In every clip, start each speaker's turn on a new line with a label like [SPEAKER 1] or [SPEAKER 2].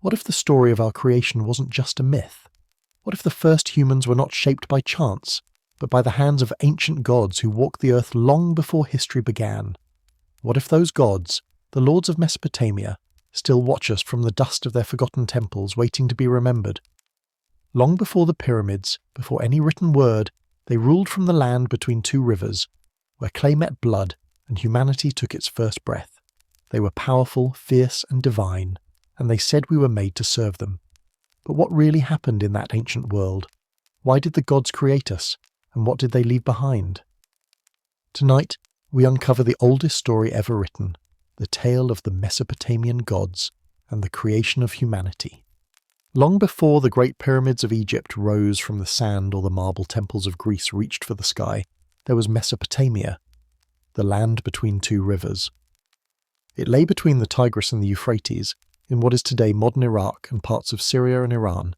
[SPEAKER 1] What if the story of our creation wasn't just a myth? What if the first humans were not shaped by chance, but by the hands of ancient gods who walked the earth long before history began? What if those gods, the lords of Mesopotamia, still watch us from the dust of their forgotten temples waiting to be remembered? Long before the pyramids, before any written word, they ruled from the land between two rivers, where clay met blood and humanity took its first breath. They were powerful, fierce and divine, and they said we were made to serve them. But what really happened in that ancient world? Why did the gods create us, and what did they leave behind? Tonight, we uncover the oldest story ever written, the tale of the Mesopotamian gods and the creation of humanity. Long before the great pyramids of Egypt rose from the sand or the marble temples of Greece reached for the sky, there was Mesopotamia, the land between two rivers. It lay between the Tigris and the Euphrates, in what is today modern Iraq and parts of Syria and Iran.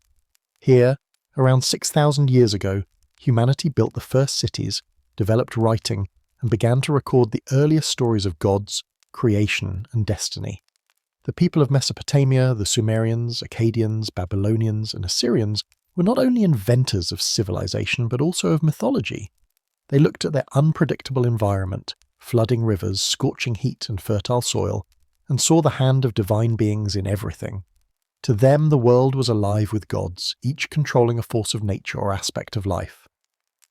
[SPEAKER 1] Here, around 6,000 years ago, humanity built the first cities, developed writing, and began to record the earliest stories of gods, creation, and destiny. The people of Mesopotamia, the Sumerians, Akkadians, Babylonians, and Assyrians were not only inventors of civilization but also of mythology. They looked at their unpredictable environment, flooding rivers, scorching heat and fertile soil, and saw the hand of divine beings in everything. To them the world was alive with gods, each controlling a force of nature or aspect of life.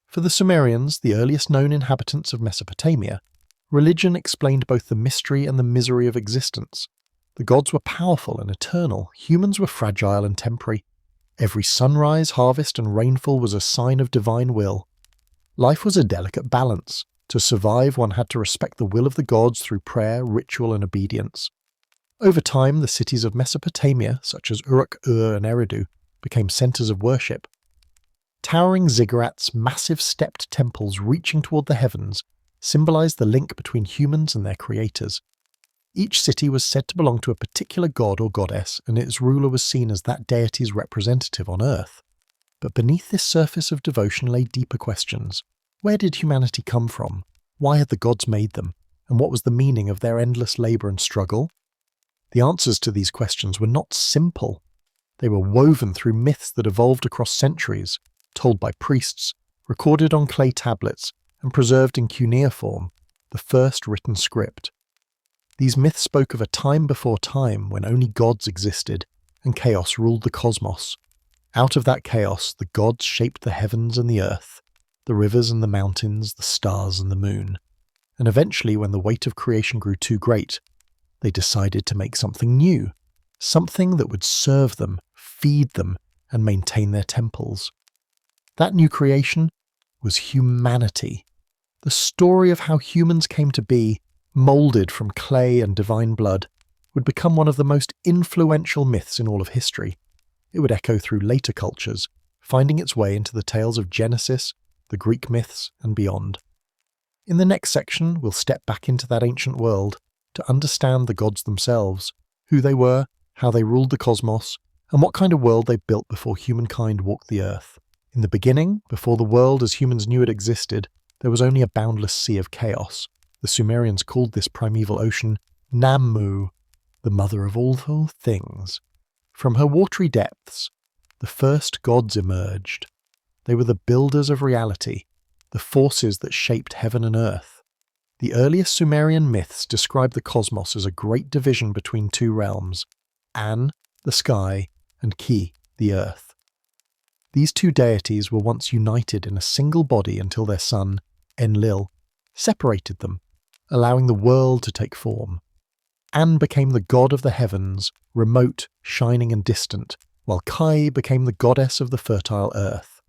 [SPEAKER 1] For the Sumerians, the earliest known inhabitants of Mesopotamia, religion explained both the mystery and the misery of existence. The gods were powerful and eternal, humans were fragile and temporary. Every sunrise, harvest and rainfall was a sign of divine will. Life was a delicate balance. To survive, one had to respect the will of the gods through prayer, ritual and obedience. Over time, the cities of Mesopotamia, such as Uruk, and Eridu, became centers of worship. Towering ziggurats, massive stepped temples reaching toward the heavens, symbolized the link between humans and their creators. Each city was said to belong to a particular god or goddess, and its ruler was seen as that deity's representative on earth. But beneath this surface of devotion lay deeper questions. Where did humanity come from? Why had the gods made them? And what was the meaning of their endless labor and struggle? The answers to these questions were not simple. They were woven through myths that evolved across centuries, told by priests, recorded on clay tablets, and preserved in cuneiform, the first written script. These myths spoke of a time before time when only gods existed, and chaos ruled the cosmos. Out of that chaos, the gods shaped the heavens and the earth, the rivers and the mountains, the stars and the moon. And eventually, when the weight of creation grew too great, they decided to make something new, something that would serve them, feed them, and maintain their temples. That new creation was humanity. The story of how humans came to be, moulded from clay and divine blood, would become one of the most influential myths in all of history. It would echo through later cultures, finding its way into the tales of Genesis, the Greek myths, and beyond. In the next section, we'll step back into that ancient world to understand the gods themselves, who they were, how they ruled the cosmos, and what kind of world they built before humankind walked the earth. In the beginning, before the world as humans knew it existed, there was only a boundless sea of chaos. The Sumerians called this primeval ocean Nammu, the mother of all things. From her watery depths, the first gods emerged. They were the builders of reality, the forces that shaped heaven and earth. The earliest Sumerian myths describe the cosmos as a great division between two realms, An, the sky, and Ki, the earth. These two deities were once united in a single body until their son, Enlil, separated them, allowing the world to take form. An became the god of the heavens, remote, shining and distant, while Kai became the goddess of the fertile earth.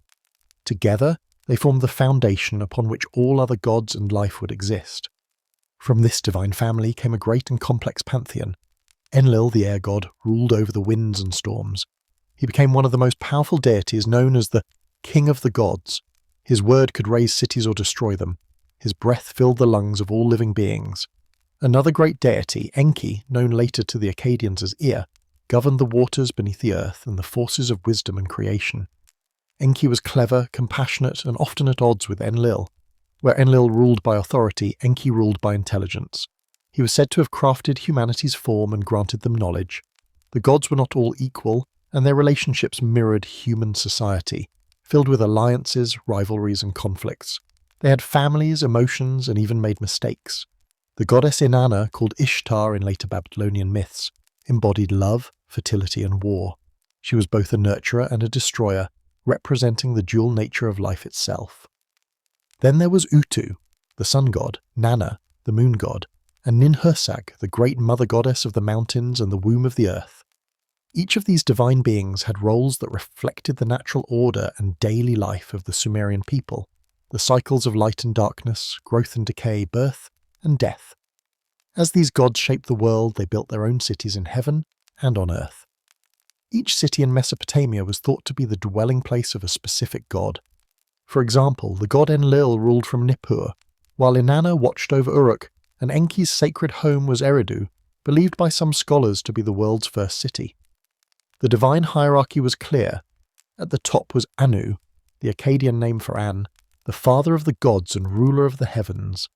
[SPEAKER 1] Together, they formed the foundation upon which all other gods and life would exist. From this divine family came a great and complex pantheon. Enlil, the air god, ruled over the winds and storms. He became one of the most powerful deities, known as the King of the Gods. His word could raise cities or destroy them. His breath filled the lungs of all living beings. Another great deity, Enki, known later to the Akkadians as Ea, governed the waters beneath the earth and the forces of wisdom and creation. Enki was clever, compassionate, and often at odds with Enlil. Where Enlil ruled by authority, Enki ruled by intelligence. He was said to have crafted humanity's form and granted them knowledge. The gods were not all equal, and their relationships mirrored human society, filled with alliances, rivalries, and conflicts. They had families, emotions, and even made mistakes. The goddess Inanna, called Ishtar in later Babylonian myths, embodied love, fertility, and war. She was both a nurturer and a destroyer, representing the dual nature of life itself. Then there was Utu, the sun god, Nanna, the moon god, and Ninhursag, the great mother goddess of the mountains and the womb of the earth. Each of these divine beings had roles that reflected the natural order and daily life of the Sumerian people, the cycles of light and darkness, growth and decay, birth and death. As these gods shaped the world, they built their own cities in heaven and on earth. Each city in Mesopotamia was thought to be the dwelling place of a specific god. For example, the god Enlil ruled from Nippur, while Inanna watched over Uruk, and Enki's sacred home was Eridu, believed by some scholars to be the world's first city. The divine hierarchy was clear. At the top was Anu, the Akkadian name for An, the father of the gods and ruler of the heavens.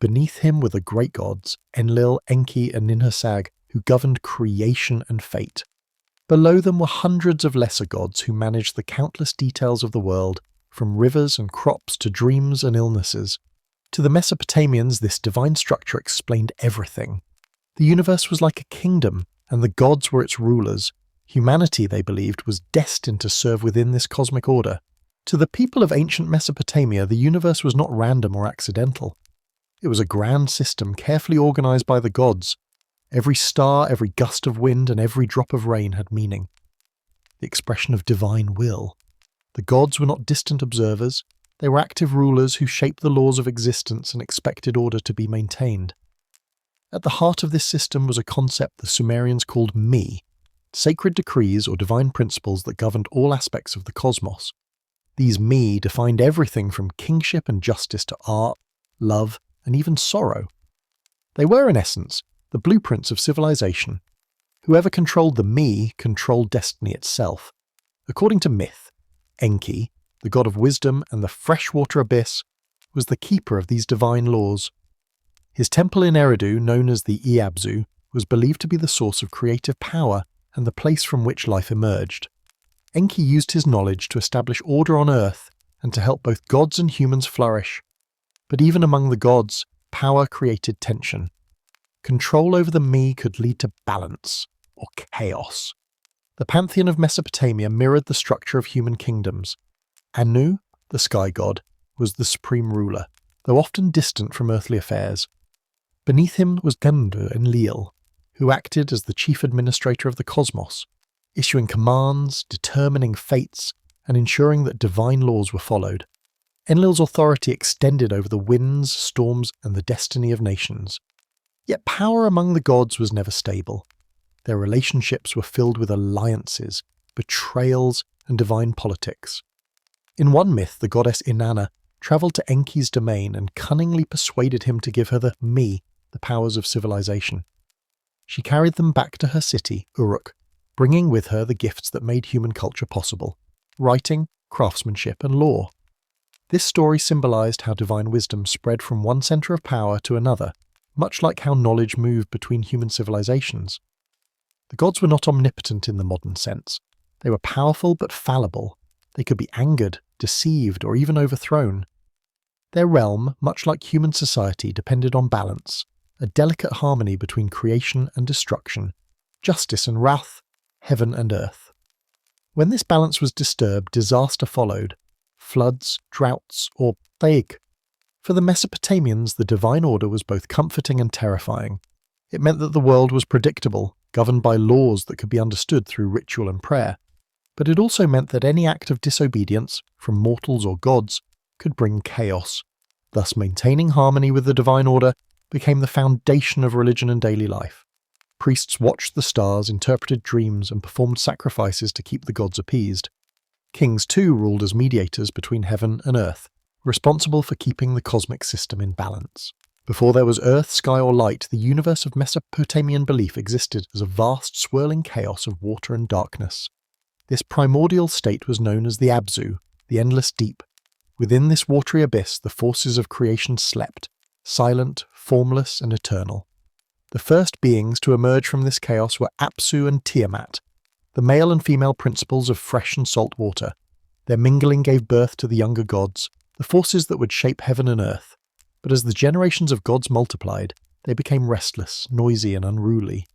[SPEAKER 1] Beneath him were the great gods, Enlil, Enki, and Ninhursag, who governed creation and fate. Below them were hundreds of lesser gods who managed the countless details of the world, from rivers and crops to dreams and illnesses. To the Mesopotamians, this divine structure explained everything. The universe was like a kingdom, and the gods were its rulers. Humanity, they believed, was destined to serve within this cosmic order. To the people of ancient Mesopotamia, the universe was not random or accidental. It was a grand system carefully organized by the gods. Every star, every gust of wind, and every drop of rain had meaning. The expression of divine will. The gods were not distant observers. They were active rulers who shaped the laws of existence and expected order to be maintained. At the heart of this system was a concept the Sumerians called Mi, sacred decrees or divine principles that governed all aspects of the cosmos. These Mi defined everything from kingship and justice to art, love, and even sorrow. They were, in essence, the blueprints of civilization. Whoever controlled the Mi controlled destiny itself. According to myth, Enki, the god of wisdom and the freshwater abyss, was the keeper of these divine laws. His temple in Eridu, known as the Iabzu, was believed to be the source of creative power and the place from which life emerged. Enki used his knowledge to establish order on earth and to help both gods and humans flourish. But even among the gods, power created tension. Control over the Mi could lead to balance, or chaos. The pantheon of Mesopotamia mirrored the structure of human kingdoms. Anu, the sky god, was the supreme ruler, though often distant from earthly affairs. Beneath him was Gemdu Enlil, who acted as the chief administrator of the cosmos, issuing commands, determining fates, and ensuring that divine laws were followed. Enlil's authority extended over the winds, storms, and the destiny of nations. Yet power among the gods was never stable. Their relationships were filled with alliances, betrayals, and divine politics. In one myth, the goddess Inanna travelled to Enki's domain and cunningly persuaded him to give her the Mi, the powers of civilization. She carried them back to her city, Uruk, bringing with her the gifts that made human culture possible: writing, craftsmanship, and law. This story symbolized how divine wisdom spread from one center of power to another, much like how knowledge moved between human civilizations. The gods were not omnipotent in the modern sense. They were powerful but fallible. They could be angered, deceived, or even overthrown. Their realm, much like human society, depended on balance, a delicate harmony between creation and destruction, justice and wrath, heaven and earth. When this balance was disturbed, disaster followed: floods, droughts, or plague. For the Mesopotamians, the divine order was both comforting and terrifying. It meant that the world was predictable, governed by laws that could be understood through ritual and prayer. But it also meant that any act of disobedience, from mortals or gods, could bring chaos. Thus, maintaining harmony with the divine order became the foundation of religion and daily life. Priests watched the stars, interpreted dreams, and performed sacrifices to keep the gods appeased. Kings, too, ruled as mediators between heaven and earth, responsible for keeping the cosmic system in balance. Before there was earth, sky, or light, the universe of Mesopotamian belief existed as a vast, swirling chaos of water and darkness. This primordial state was known as the Abzu, the endless deep. Within this watery abyss, the forces of creation slept, silent, formless, and eternal. The first beings to emerge from this chaos were Apsu and Tiamat, the male and female principles of fresh and salt water. Their mingling gave birth to the younger gods, the forces that would shape heaven and earth. But as the generations of gods multiplied, they became restless, noisy, and unruly.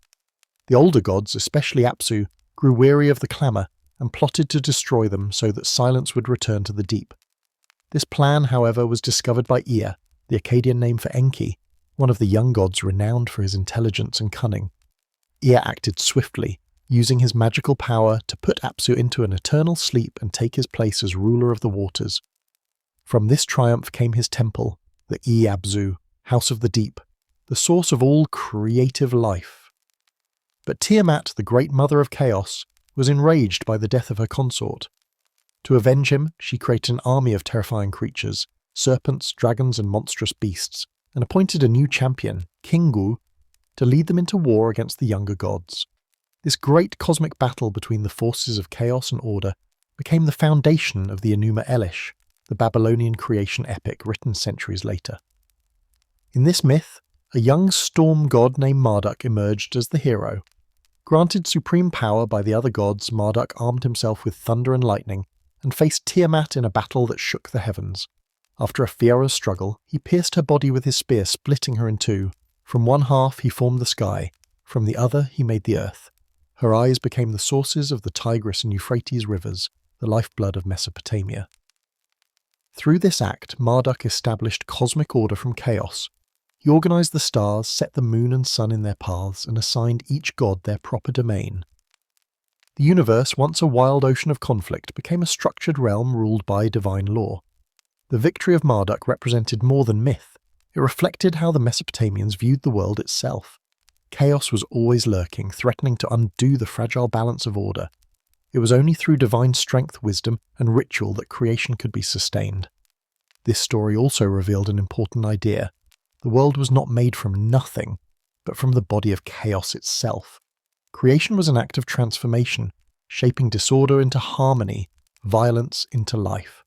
[SPEAKER 1] The older gods, especially Apsu, grew weary of the clamour and plotted to destroy them so that silence would return to the deep. This plan, however, was discovered by Ea, the Akkadian name for Enki, one of the young gods renowned for his intelligence and cunning. Ea acted swiftly, using his magical power to put Apsu into an eternal sleep and take his place as ruler of the waters. From this triumph came his temple, the Abzu, House of the Deep, the source of all creative life. But Tiamat, the great mother of chaos, was enraged by the death of her consort. To avenge him, she created an army of terrifying creatures, serpents, dragons, and monstrous beasts, and appointed a new champion, Kingu, to lead them into war against the younger gods. This great cosmic battle between the forces of chaos and order became the foundation of the Enuma Elish, the Babylonian creation epic written centuries later. In this myth, a young storm god named Marduk emerged as the hero. Granted supreme power by the other gods, Marduk armed himself with thunder and lightning and faced Tiamat in a battle that shook the heavens. After a fierce struggle, he pierced her body with his spear, splitting her in two. From one half he formed the sky, from the other he made the earth. Her eyes became the sources of the Tigris and Euphrates rivers, the lifeblood of Mesopotamia. Through this act, Marduk established cosmic order from chaos. He organized the stars, set the moon and sun in their paths, and assigned each god their proper domain. The universe, once a wild ocean of conflict, became a structured realm ruled by divine law. The victory of Marduk represented more than myth. It reflected how the Mesopotamians viewed the world itself. Chaos was always lurking, threatening to undo the fragile balance of order. It was only through divine strength, wisdom, and ritual that creation could be sustained. This story also revealed an important idea. The world was not made from nothing, but from the body of chaos itself. Creation was an act of transformation, shaping disorder into harmony, violence into life.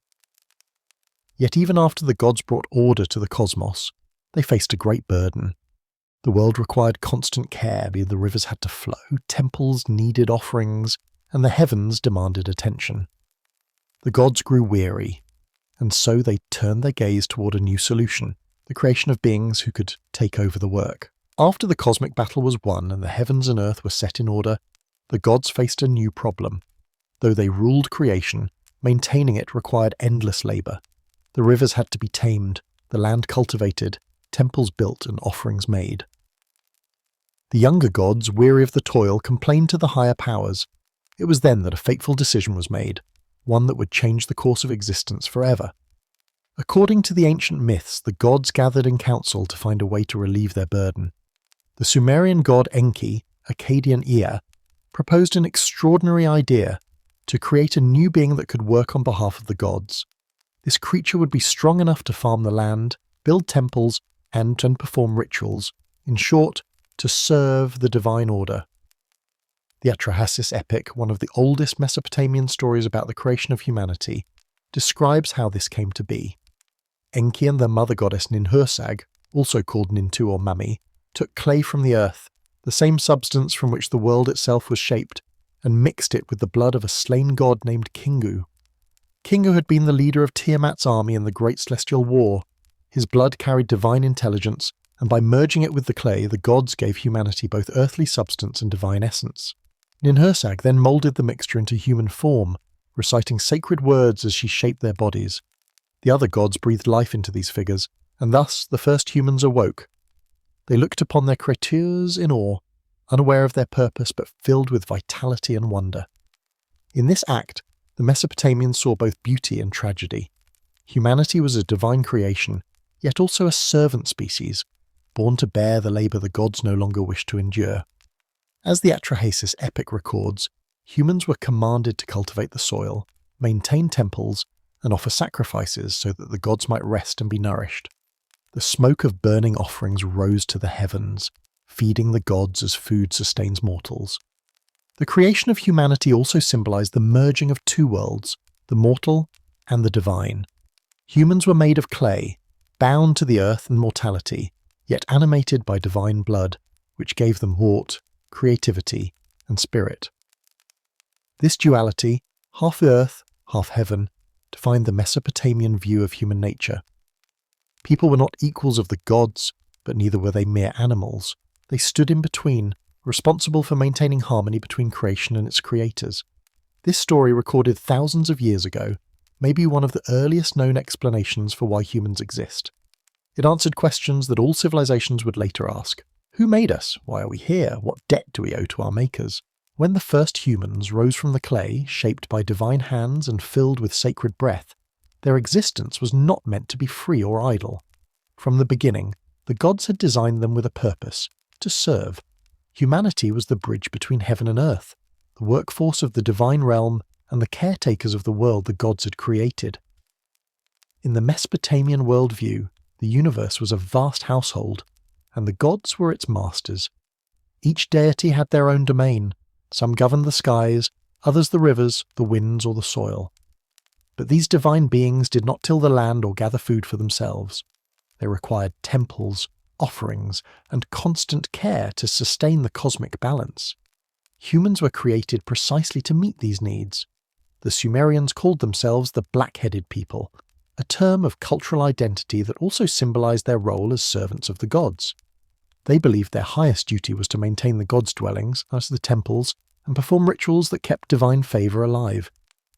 [SPEAKER 1] Yet even after the gods brought order to the cosmos, they faced a great burden. The world required constant care, the rivers had to flow, temples needed offerings, and the heavens demanded attention. The gods grew weary, and so they turned their gaze toward a new solution, the creation of beings who could take over the work. After the cosmic battle was won and the heavens and earth were set in order, the gods faced a new problem. Though they ruled creation, maintaining it required endless labour. The rivers had to be tamed, the land cultivated, temples built and offerings made. The younger gods, weary of the toil, complained to the higher powers. It was then that a fateful decision was made, one that would change the course of existence forever. According to the ancient myths, the gods gathered in council to find a way to relieve their burden. The Sumerian god Enki, Akkadian Ea, proposed an extraordinary idea to create a new being that could work on behalf of the gods. This creature would be strong enough to farm the land, build temples, and perform rituals. In short, to serve the divine order. The Atrahasis epic, one of the oldest Mesopotamian stories about the creation of humanity, describes how this came to be. Enki and their mother goddess Ninhursag, also called Nintu or Mami, took clay from the earth, the same substance from which the world itself was shaped, and mixed it with the blood of a slain god named Kingu. Kingu had been the leader of Tiamat's army in the Great Celestial War. His blood carried divine intelligence, and by merging it with the clay, the gods gave humanity both earthly substance and divine essence. Ninhursag then moulded the mixture into human form, reciting sacred words as she shaped their bodies. The other gods breathed life into these figures, and thus the first humans awoke. They looked upon their créatures in awe, unaware of their purpose but filled with vitality and wonder. In this act, the Mesopotamians saw both beauty and tragedy. Humanity was a divine creation, yet also a servant species, born to bear the labour the gods no longer wished to endure. As the Atrahasis epic records, humans were commanded to cultivate the soil, maintain temples, and offer sacrifices so that the gods might rest and be nourished. The smoke of burning offerings rose to the heavens, feeding the gods as food sustains mortals. The creation of humanity also symbolized the merging of two worlds, the mortal and the divine. Humans were made of clay, bound to the earth and mortality, yet animated by divine blood, which gave them heart, creativity, and spirit. This duality, half earth, half heaven, defined the Mesopotamian view of human nature. People were not equals of the gods, but neither were they mere animals. They stood in between, responsible for maintaining harmony between creation and its creators. This story, recorded thousands of years ago, may be one of the earliest known explanations for why humans exist. It answered questions that all civilizations would later ask. Who made us? Why are we here? What debt do we owe to our makers? When the first humans rose from the clay, shaped by divine hands and filled with sacred breath, their existence was not meant to be free or idle. From the beginning, the gods had designed them with a purpose: to serve. Humanity was the bridge between heaven and earth, the workforce of the divine realm and the caretakers of the world the gods had created. In the Mesopotamian worldview, the universe was a vast household, and the gods were its masters. Each deity had their own domain. Some governed the skies, others the rivers, the winds, or the soil. But these divine beings did not till the land or gather food for themselves. They required temples, offerings, and constant care to sustain the cosmic balance. Humans were created precisely to meet these needs. The Sumerians called themselves the black-headed people, a term of cultural identity that also symbolized their role as servants of the gods. They believed their highest duty was to maintain the gods' dwellings, as the temples, and perform rituals that kept divine favor alive.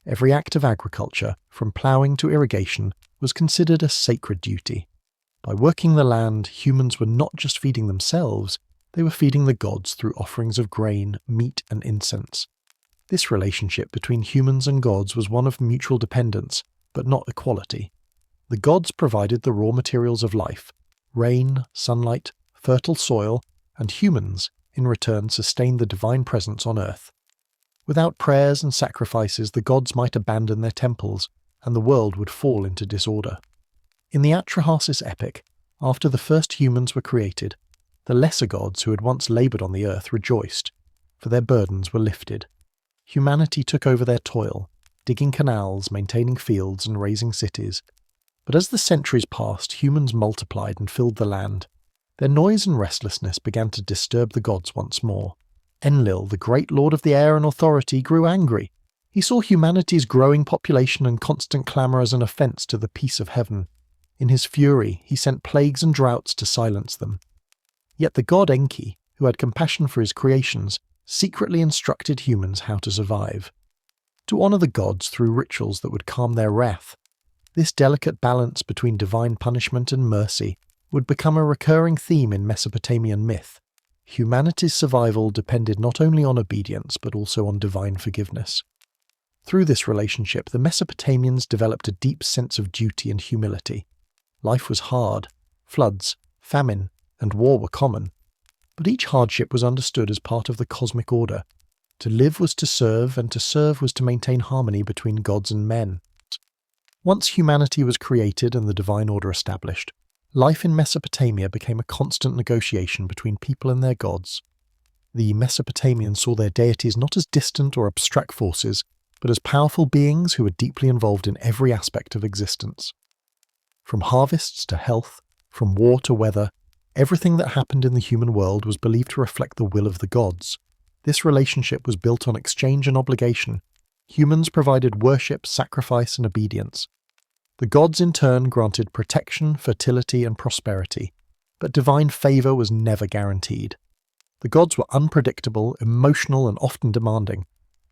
[SPEAKER 1] Every act of agriculture, from ploughing to irrigation, was considered a sacred duty. By working the land, humans were not just feeding themselves, they were feeding the gods through offerings of grain, meat, and incense. This relationship between humans and gods was one of mutual dependence, but not equality. The gods provided the raw materials of life: rain, sunlight, fertile soil, and humans, in return, sustained the divine presence on earth. Without prayers and sacrifices, the gods might abandon their temples, and the world would fall into disorder. In the Atrahasis epic, after the first humans were created, the lesser gods who had once laboured on the earth rejoiced, for their burdens were lifted. Humanity took over their toil, digging canals, maintaining fields, and raising cities. But as the centuries passed, humans multiplied and filled the land. Their noise and restlessness began to disturb the gods once more. Enlil, the great lord of the air and authority, grew angry. He saw humanity's growing population and constant clamour as an offence to the peace of heaven. In his fury, he sent plagues and droughts to silence them. Yet the god Enki, who had compassion for his creations, secretly instructed humans how to survive. To honour the gods through rituals that would calm their wrath. This delicate balance between divine punishment and mercy would become a recurring theme in Mesopotamian myth. Humanity's survival depended not only on obedience but also on divine forgiveness. Through this relationship, the Mesopotamians developed a deep sense of duty and humility. Life was hard. Floods, famine, and war were common. But each hardship was understood as part of the cosmic order. To live was to serve, and to serve was to maintain harmony between gods and men. Once humanity was created and the divine order established, life in Mesopotamia became a constant negotiation between people and their gods. The Mesopotamians saw their deities not as distant or abstract forces, but as powerful beings who were deeply involved in every aspect of existence. From harvests to health, from war to weather, everything that happened in the human world was believed to reflect the will of the gods. This relationship was built on exchange and obligation. Humans provided worship, sacrifice, and obedience. The gods in turn granted protection, fertility, and prosperity, but divine favour was never guaranteed. The gods were unpredictable, emotional, and often demanding.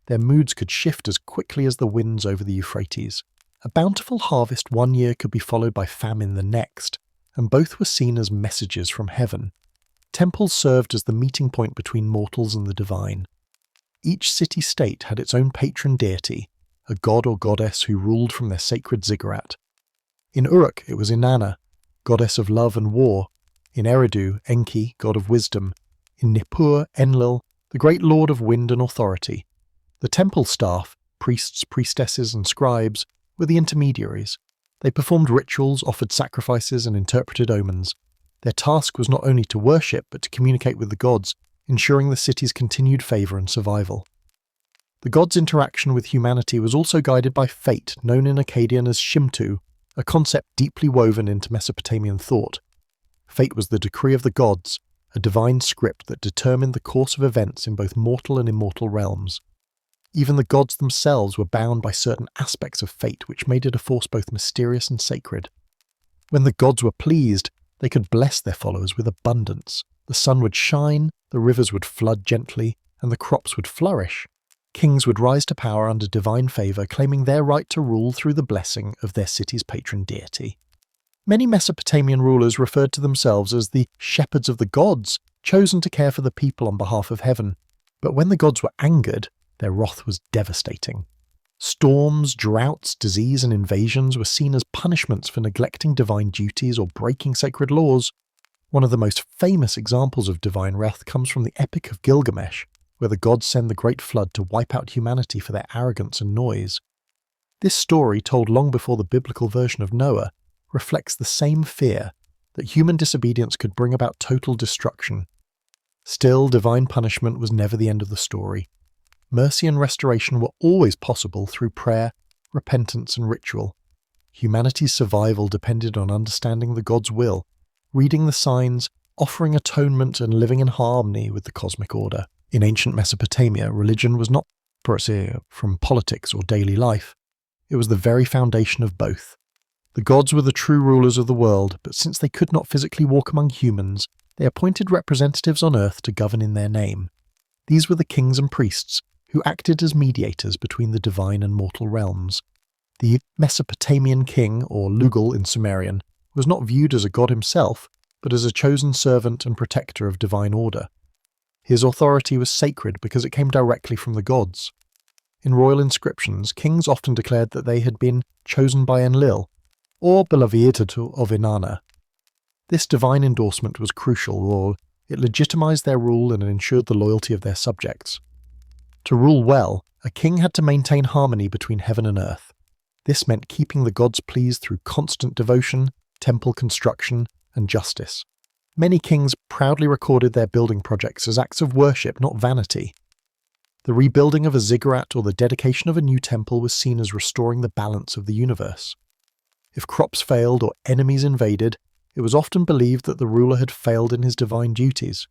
[SPEAKER 1] Their moods could shift as quickly as the winds over the Euphrates. A bountiful harvest one year could be followed by famine the next, and both were seen as messages from heaven. Temples served as the meeting point between mortals and the divine. Each city-state had its own patron deity, a god or goddess who ruled from their sacred ziggurat. In Uruk it was Inanna, goddess of love and war. In Eridu, Enki, god of wisdom. In Nippur, Enlil, the great lord of wind and authority. The temple staff, priests, priestesses, and scribes, were the intermediaries. They performed rituals, offered sacrifices, and interpreted omens. Their task was not only to worship, but to communicate with the gods, ensuring the city's continued favour and survival. The gods' interaction with humanity was also guided by fate, known in Akkadian as Shimtu, a concept deeply woven into Mesopotamian thought. Fate was the decree of the gods, a divine script that determined the course of events in both mortal and immortal realms. Even the gods themselves were bound by certain aspects of fate which made it a force both mysterious and sacred. When the gods were pleased, they could bless their followers with abundance. The sun would shine, the rivers would flood gently, and the crops would flourish. Kings would rise to power under divine favour, claiming their right to rule through the blessing of their city's patron deity. Many Mesopotamian rulers referred to themselves as the shepherds of the gods, chosen to care for the people on behalf of heaven. But when the gods were angered, their wrath was devastating. Storms, droughts, disease, and invasions were seen as punishments for neglecting divine duties or breaking sacred laws. One of the most famous examples of divine wrath comes from the Epic of Gilgamesh, where the gods send the Great Flood to wipe out humanity for their arrogance and noise. This story, told long before the biblical version of Noah, reflects the same fear that human disobedience could bring about total destruction. Still, divine punishment was never the end of the story. Mercy and restoration were always possible through prayer, repentance, and ritual. Humanity's survival depended on understanding the God's will, reading the signs, offering atonement, and living in harmony with the cosmic order. In ancient Mesopotamia, religion was not from politics or daily life. It was the very foundation of both. The gods were the true rulers of the world, but since they could not physically walk among humans, they appointed representatives on earth to govern in their name. These were the kings and priests, who acted as mediators between the divine and mortal realms. The Mesopotamian king, or Lugal in Sumerian, was not viewed as a god himself, but as a chosen servant and protector of divine order. His authority was sacred because it came directly from the gods. In royal inscriptions, kings often declared that they had been chosen by Enlil, or Belavietu of Inanna. This divine endorsement was crucial, or it legitimized their rule and ensured the loyalty of their subjects. To rule well, a king had to maintain harmony between heaven and earth. This meant keeping the gods pleased through constant devotion, temple construction, and justice. Many kings proudly recorded their building projects as acts of worship, not vanity. The rebuilding of a ziggurat or the dedication of a new temple was seen as restoring the balance of the universe. If crops failed or enemies invaded, it was often believed that the ruler had failed in his divine duties.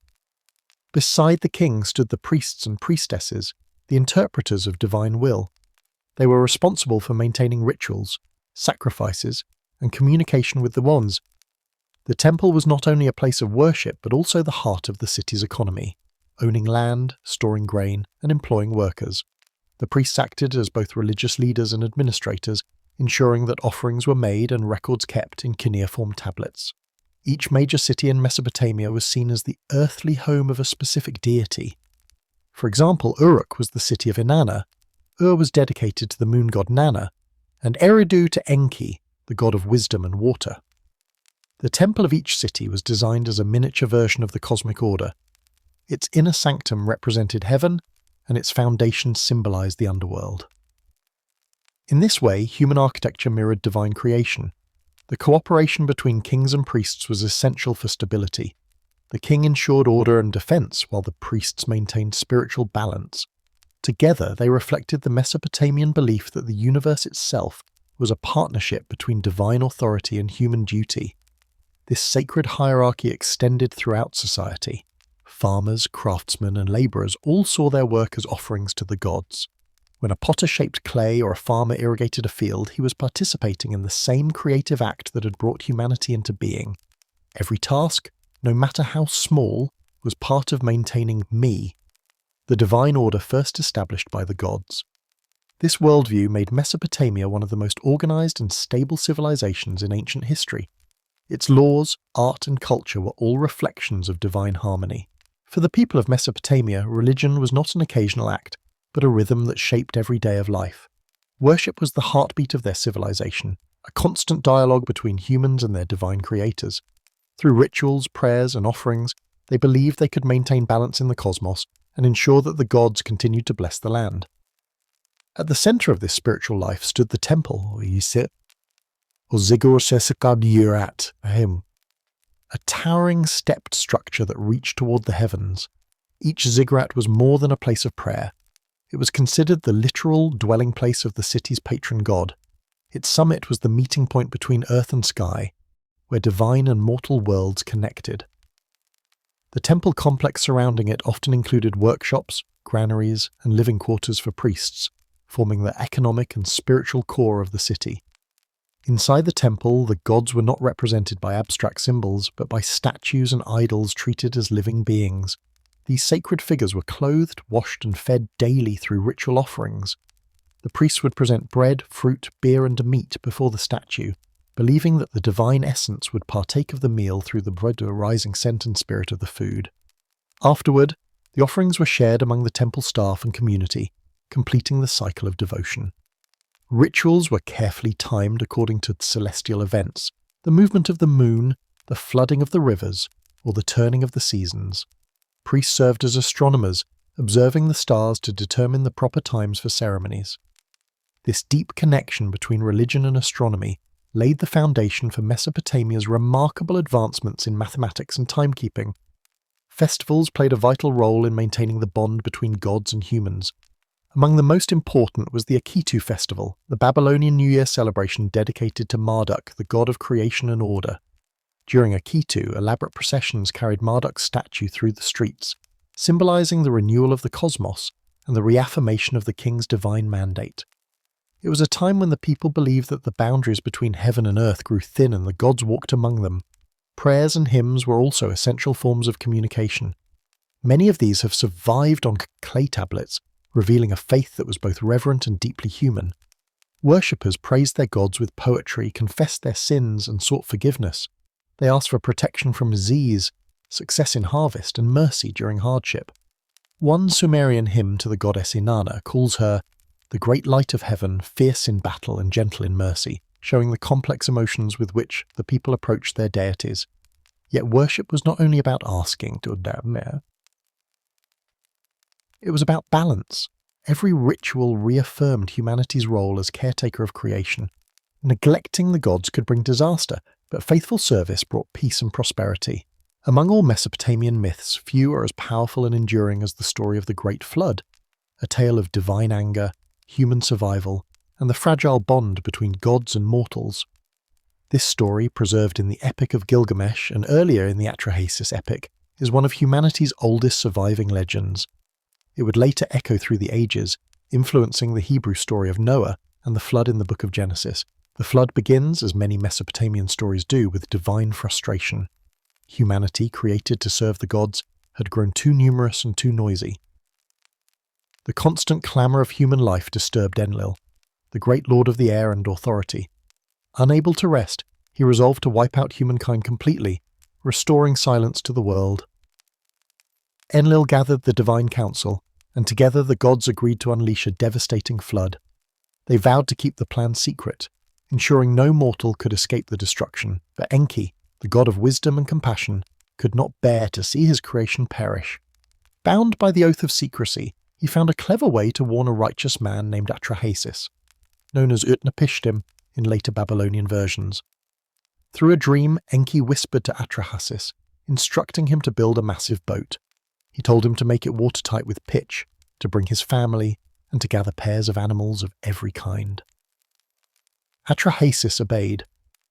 [SPEAKER 1] Beside the king stood the priests and priestesses, the interpreters of divine will. They were responsible for maintaining rituals, sacrifices, and communication with the ones. The temple was not only a place of worship, but also the heart of the city's economy, owning land, storing grain, and employing workers. The priests acted as both religious leaders and administrators, ensuring that offerings were made and records kept in cuneiform tablets. Each major city in Mesopotamia was seen as the earthly home of a specific deity. For example, Uruk was the city of Inanna, Ur was dedicated to the moon god Nanna, and Eridu to Enki, the god of wisdom and water. The temple of each city was designed as a miniature version of the cosmic order. Its inner sanctum represented heaven, and its foundations symbolized the underworld. In this way, human architecture mirrored divine creation. The cooperation between kings and priests was essential for stability. The king ensured order and defense, while the priests maintained spiritual balance. Together, they reflected the Mesopotamian belief that the universe itself was a partnership between divine authority and human duty. This sacred hierarchy extended throughout society. Farmers, craftsmen, and labourers all saw their work as offerings to the gods. When a potter shaped clay or a farmer irrigated a field, he was participating in the same creative act that had brought humanity into being. Every task, no matter how small, was part of maintaining me, the divine order first established by the gods. This worldview made Mesopotamia one of the most organised and stable civilizations in ancient history. Its laws, art, and culture were all reflections of divine harmony. For the people of Mesopotamia, religion was not an occasional act, but a rhythm that shaped every day of life. Worship was the heartbeat of their civilization, a constant dialogue between humans and their divine creators. Through rituals, prayers, and offerings, they believed they could maintain balance in the cosmos and ensure that the gods continued to bless the land. At the center of this spiritual life stood the temple, or Zigur Sesekad Yurat, a towering stepped structure that reached toward the heavens. Each ziggurat was more than a place of prayer. It was considered the literal dwelling place of the city's patron god. Its summit was the meeting point between earth and sky, where divine and mortal worlds connected. The temple complex surrounding it often included workshops, granaries, and living quarters for priests, forming the economic and spiritual core of the city. Inside the temple, the gods were not represented by abstract symbols, but by statues and idols treated as living beings. These sacred figures were clothed, washed, and fed daily through ritual offerings. The priests would present bread, fruit, beer, and meat before the statue, believing that the divine essence would partake of the meal through the blood-arising scent and spirit of the food. Afterward, the offerings were shared among the temple staff and community, completing the cycle of devotion. Rituals were carefully timed according to celestial events, the movement of the moon, the flooding of the rivers, or the turning of the seasons. Priests served as astronomers, observing the stars to determine the proper times for ceremonies. This deep connection between religion and astronomy laid the foundation for Mesopotamia's remarkable advancements in mathematics and timekeeping. Festivals played a vital role in maintaining the bond between gods and humans. Among the most important was the Akitu festival, the Babylonian New Year celebration dedicated to Marduk, the god of creation and order. During Akitu, elaborate processions carried Marduk's statue through the streets, symbolizing the renewal of the cosmos and the reaffirmation of the king's divine mandate. It was a time when the people believed that the boundaries between heaven and earth grew thin and the gods walked among them. Prayers and hymns were also essential forms of communication. Many of these have survived on clay tablets, revealing a faith that was both reverent and deeply human. Worshippers praised their gods with poetry, confessed their sins, and sought forgiveness. They asked for protection from disease, success in harvest, and mercy during hardship. One Sumerian hymn to the goddess Inanna calls her the great light of heaven, fierce in battle and gentle in mercy, showing the complex emotions with which the people approached their deities. Yet worship was not only about asking to them, it was about balance. Every ritual reaffirmed humanity's role as caretaker of creation. Neglecting the gods could bring disaster, but faithful service brought peace and prosperity. Among all Mesopotamian myths, few are as powerful and enduring as the story of the Great Flood, a tale of divine anger, human survival, and the fragile bond between gods and mortals. This story, preserved in the Epic of Gilgamesh and earlier in the Atrahasis epic, is one of humanity's oldest surviving legends. It would later echo through the ages, influencing the Hebrew story of Noah and the flood in the Book of Genesis. The flood begins, as many Mesopotamian stories do, with divine frustration. Humanity, created to serve the gods, had grown too numerous and too noisy. The constant clamour of human life disturbed Enlil, the great lord of the air and authority. Unable to rest, he resolved to wipe out humankind completely, restoring silence to the world. Enlil gathered the divine council, and together the gods agreed to unleash a devastating flood. They vowed to keep the plan secret, ensuring no mortal could escape the destruction, but Enki, the god of wisdom and compassion, could not bear to see his creation perish. Bound by the oath of secrecy, he found a clever way to warn a righteous man named Atrahasis, known as Utnapishtim in later Babylonian versions. Through a dream, Enki whispered to Atrahasis, instructing him to build a massive boat. He told him to make it watertight with pitch, to bring his family, and to gather pairs of animals of every kind. Atrahasis obeyed,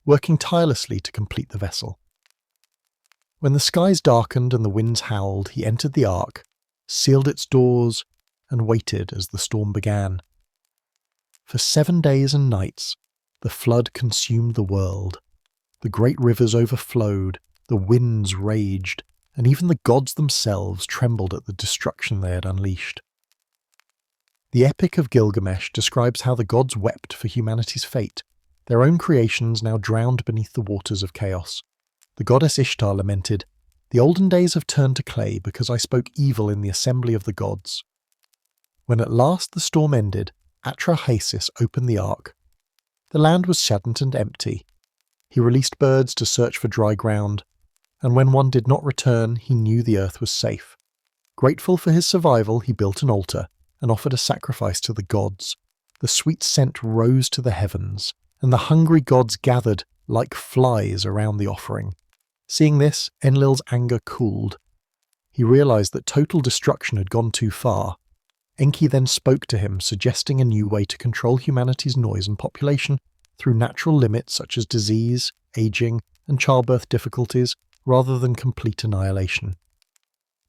[SPEAKER 1] working tirelessly to complete the vessel. When the skies darkened and the winds howled, he entered the ark, sealed its doors, and waited as the storm began. For 7 days and nights, the flood consumed the world. The great rivers overflowed, the winds raged, and even the gods themselves trembled at the destruction they had unleashed. The Epic of Gilgamesh describes how the gods wept for humanity's fate, their own creations now drowned beneath the waters of chaos. The goddess Ishtar lamented, "The olden days have turned to clay because I spoke evil in the assembly of the gods." When at last the storm ended, Atrahasis opened the ark. The land was saddened and empty. He released birds to search for dry ground, and when one did not return, he knew the earth was safe. Grateful for his survival, he built an altar and offered a sacrifice to the gods. The sweet scent rose to the heavens, and the hungry gods gathered like flies around the offering. Seeing this, Enlil's anger cooled. He realized that total destruction had gone too far. Enki then spoke to him, suggesting a new way to control humanity's noise and population through natural limits such as disease, aging, and childbirth difficulties, rather than complete annihilation.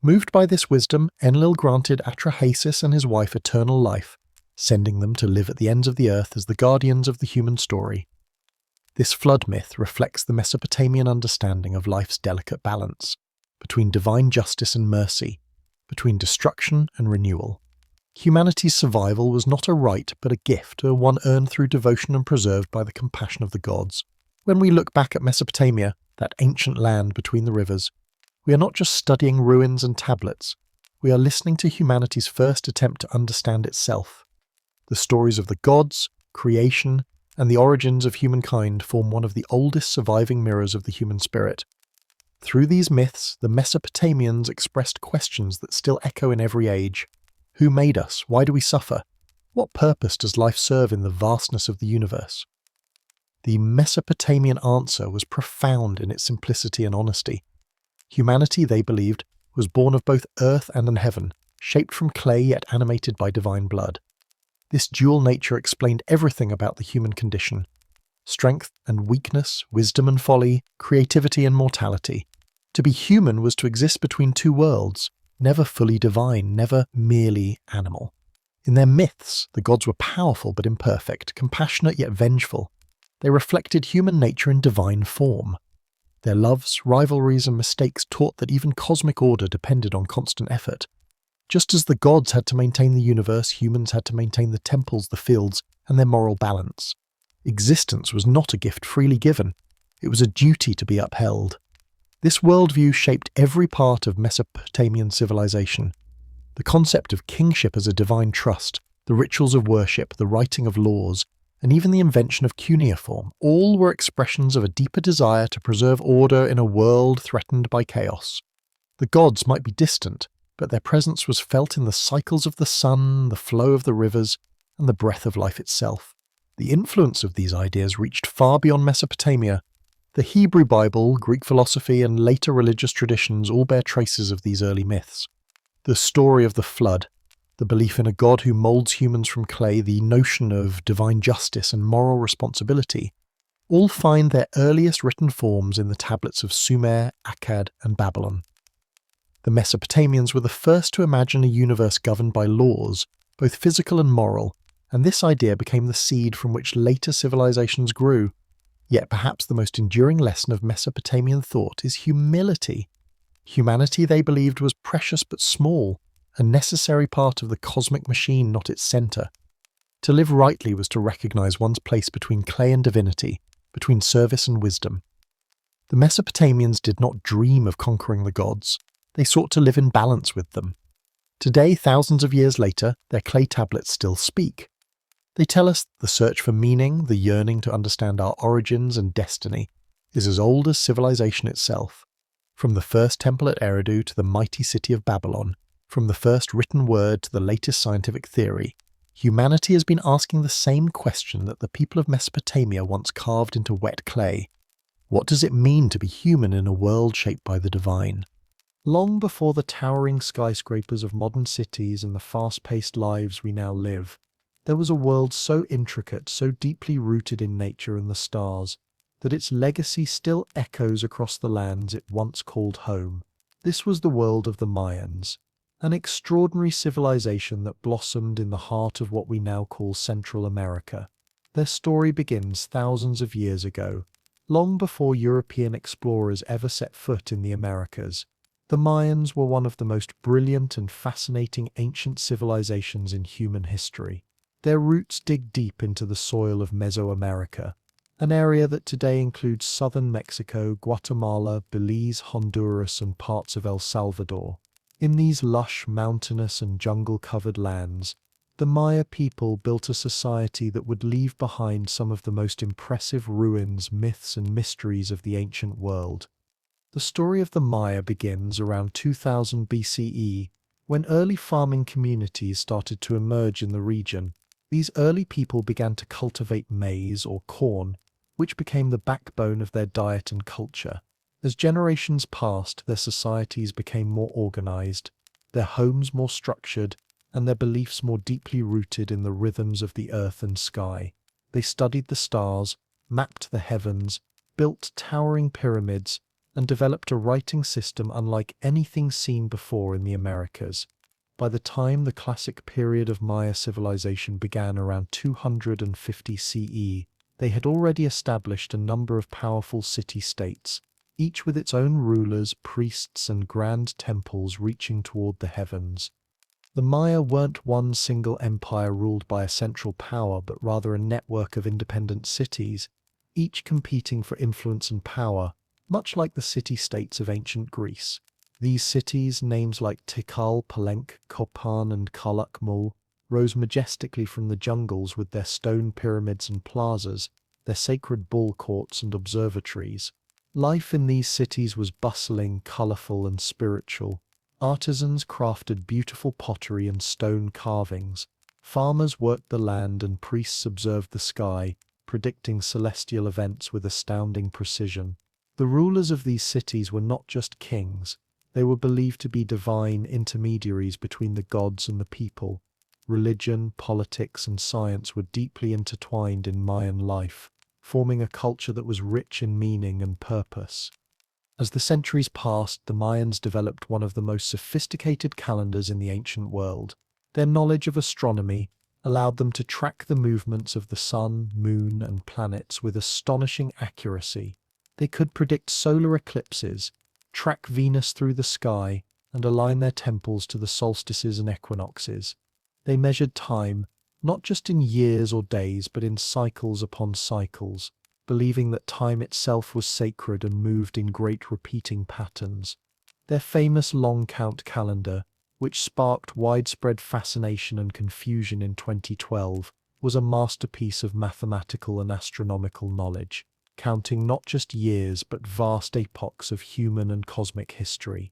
[SPEAKER 1] Moved by this wisdom, Enlil granted Atrahasis and his wife eternal life, sending them to live at the ends of the earth as the guardians of the human story. This flood myth reflects the Mesopotamian understanding of life's delicate balance, between divine justice and mercy, between destruction and renewal. Humanity's survival was not a right but a gift, one earned through devotion and preserved by the compassion of the gods. When we look back at Mesopotamia, that ancient land between the rivers, we are not just studying ruins and tablets, we are listening to humanity's first attempt to understand itself. The stories of the gods, creation, and the origins of humankind form one of the oldest surviving mirrors of the human spirit. Through these myths, the Mesopotamians expressed questions that still echo in every age. Who made us? Why do we suffer? What purpose does life serve in the vastness of the universe? The Mesopotamian answer was profound in its simplicity and honesty. Humanity, they believed, was born of both earth and in heaven, shaped from clay yet animated by divine blood. This dual nature explained everything about the human condition: strength and weakness, wisdom and folly, creativity and mortality. To be human was to exist between two worlds, never fully divine, never merely animal. In their myths, the gods were powerful but imperfect, compassionate yet vengeful. They reflected human nature in divine form. Their loves, rivalries, and mistakes taught that even cosmic order depended on constant effort. Just as the gods had to maintain the universe, humans had to maintain the temples, the fields, and their moral balance. Existence was not a gift freely given. It was a duty to be upheld. This worldview shaped every part of Mesopotamian civilization. The concept of kingship as a divine trust, the rituals of worship, the writing of laws, and even the invention of cuneiform, all were expressions of a deeper desire to preserve order in a world threatened by chaos. The gods might be distant, but their presence was felt in the cycles of the sun, the flow of the rivers, and the breath of life itself. The influence of these ideas reached far beyond Mesopotamia. The Hebrew Bible, Greek philosophy, and later religious traditions all bear traces of these early myths. The story of the flood, the belief in a god who molds humans from clay, the notion of divine justice and moral responsibility, all find their earliest written forms in the tablets of Sumer, Akkad, and Babylon. The Mesopotamians were the first to imagine a universe governed by laws, both physical and moral, and this idea became the seed from which later civilizations grew. Yet perhaps the most enduring lesson of Mesopotamian thought is humility. Humanity, they believed, was precious but small, a necessary part of the cosmic machine, not its center. To live rightly was to recognize one's place between clay and divinity, between service and wisdom. The Mesopotamians did not dream of conquering the gods. They sought to live in balance with them. Today, thousands of years later, their clay tablets still speak. They tell us the search for meaning, the yearning to understand our origins and destiny, is as old as civilization itself. From the first temple at Eridu to the mighty city of Babylon, from the first written word to the latest scientific theory, humanity has been asking the same question that the people of Mesopotamia once carved into wet clay. What does it mean to be human in a world shaped by the divine? Long before the towering skyscrapers of modern cities and the fast-paced lives we now live, there was a world so intricate, so deeply rooted in nature and the stars, that its legacy still echoes across the lands it once called home. This was the world of the Mayans, an extraordinary civilization that blossomed in the heart of what we now call Central America. Their story begins thousands of years ago, long before European explorers ever set foot in the Americas. The Mayans were one of the most brilliant and fascinating ancient civilizations in human history. Their roots dig deep into the soil of Mesoamerica, an area that today includes southern Mexico, Guatemala, Belize, Honduras, and parts of El Salvador. In these lush, mountainous, and jungle-covered lands, the Maya people built a society that would leave behind some of the most impressive ruins, myths, and mysteries of the ancient world. The story of the Maya begins around 2000 BCE, when early farming communities started to emerge in the region. These early people began to cultivate maize or corn, which became the backbone of their diet and culture. As generations passed, their societies became more organized, their homes more structured, and their beliefs more deeply rooted in the rhythms of the earth and sky. They studied the stars, mapped the heavens, built towering pyramids, and developed a writing system unlike anything seen before in the Americas. By the time the classic period of Maya civilization began around 250 CE, they had already established a number of powerful city-states, each with its own rulers, priests, and grand temples reaching toward the heavens. The Maya weren't one single empire ruled by a central power, but rather a network of independent cities, each competing for influence and power, much like the city-states of ancient Greece. These cities, names like Tikal, Palenque, Copan, and Kalakmul, rose majestically from the jungles with their stone pyramids and plazas, their sacred ball courts and observatories. Life in these cities was bustling, colorful, and spiritual. Artisans crafted beautiful pottery and stone carvings. Farmers worked the land and priests observed the sky, predicting celestial events with astounding precision. The rulers of these cities were not just kings. They were believed to be divine intermediaries between the gods and the people. Religion, politics, and science were deeply intertwined in Mayan life, forming a culture that was rich in meaning and purpose. As the centuries passed, the Mayans developed one of the most sophisticated calendars in the ancient world. Their knowledge of astronomy allowed them to track the movements of the sun, moon, and planets with astonishing accuracy. They could predict solar eclipses, track Venus through the sky, and align their temples to the solstices and equinoxes. They measured time, not just in years or days, but in cycles upon cycles, believing that time itself was sacred and moved in great repeating patterns. Their famous long count calendar, which sparked widespread fascination and confusion in 2012, was a masterpiece of mathematical and astronomical knowledge, counting not just years but vast epochs of human and cosmic history.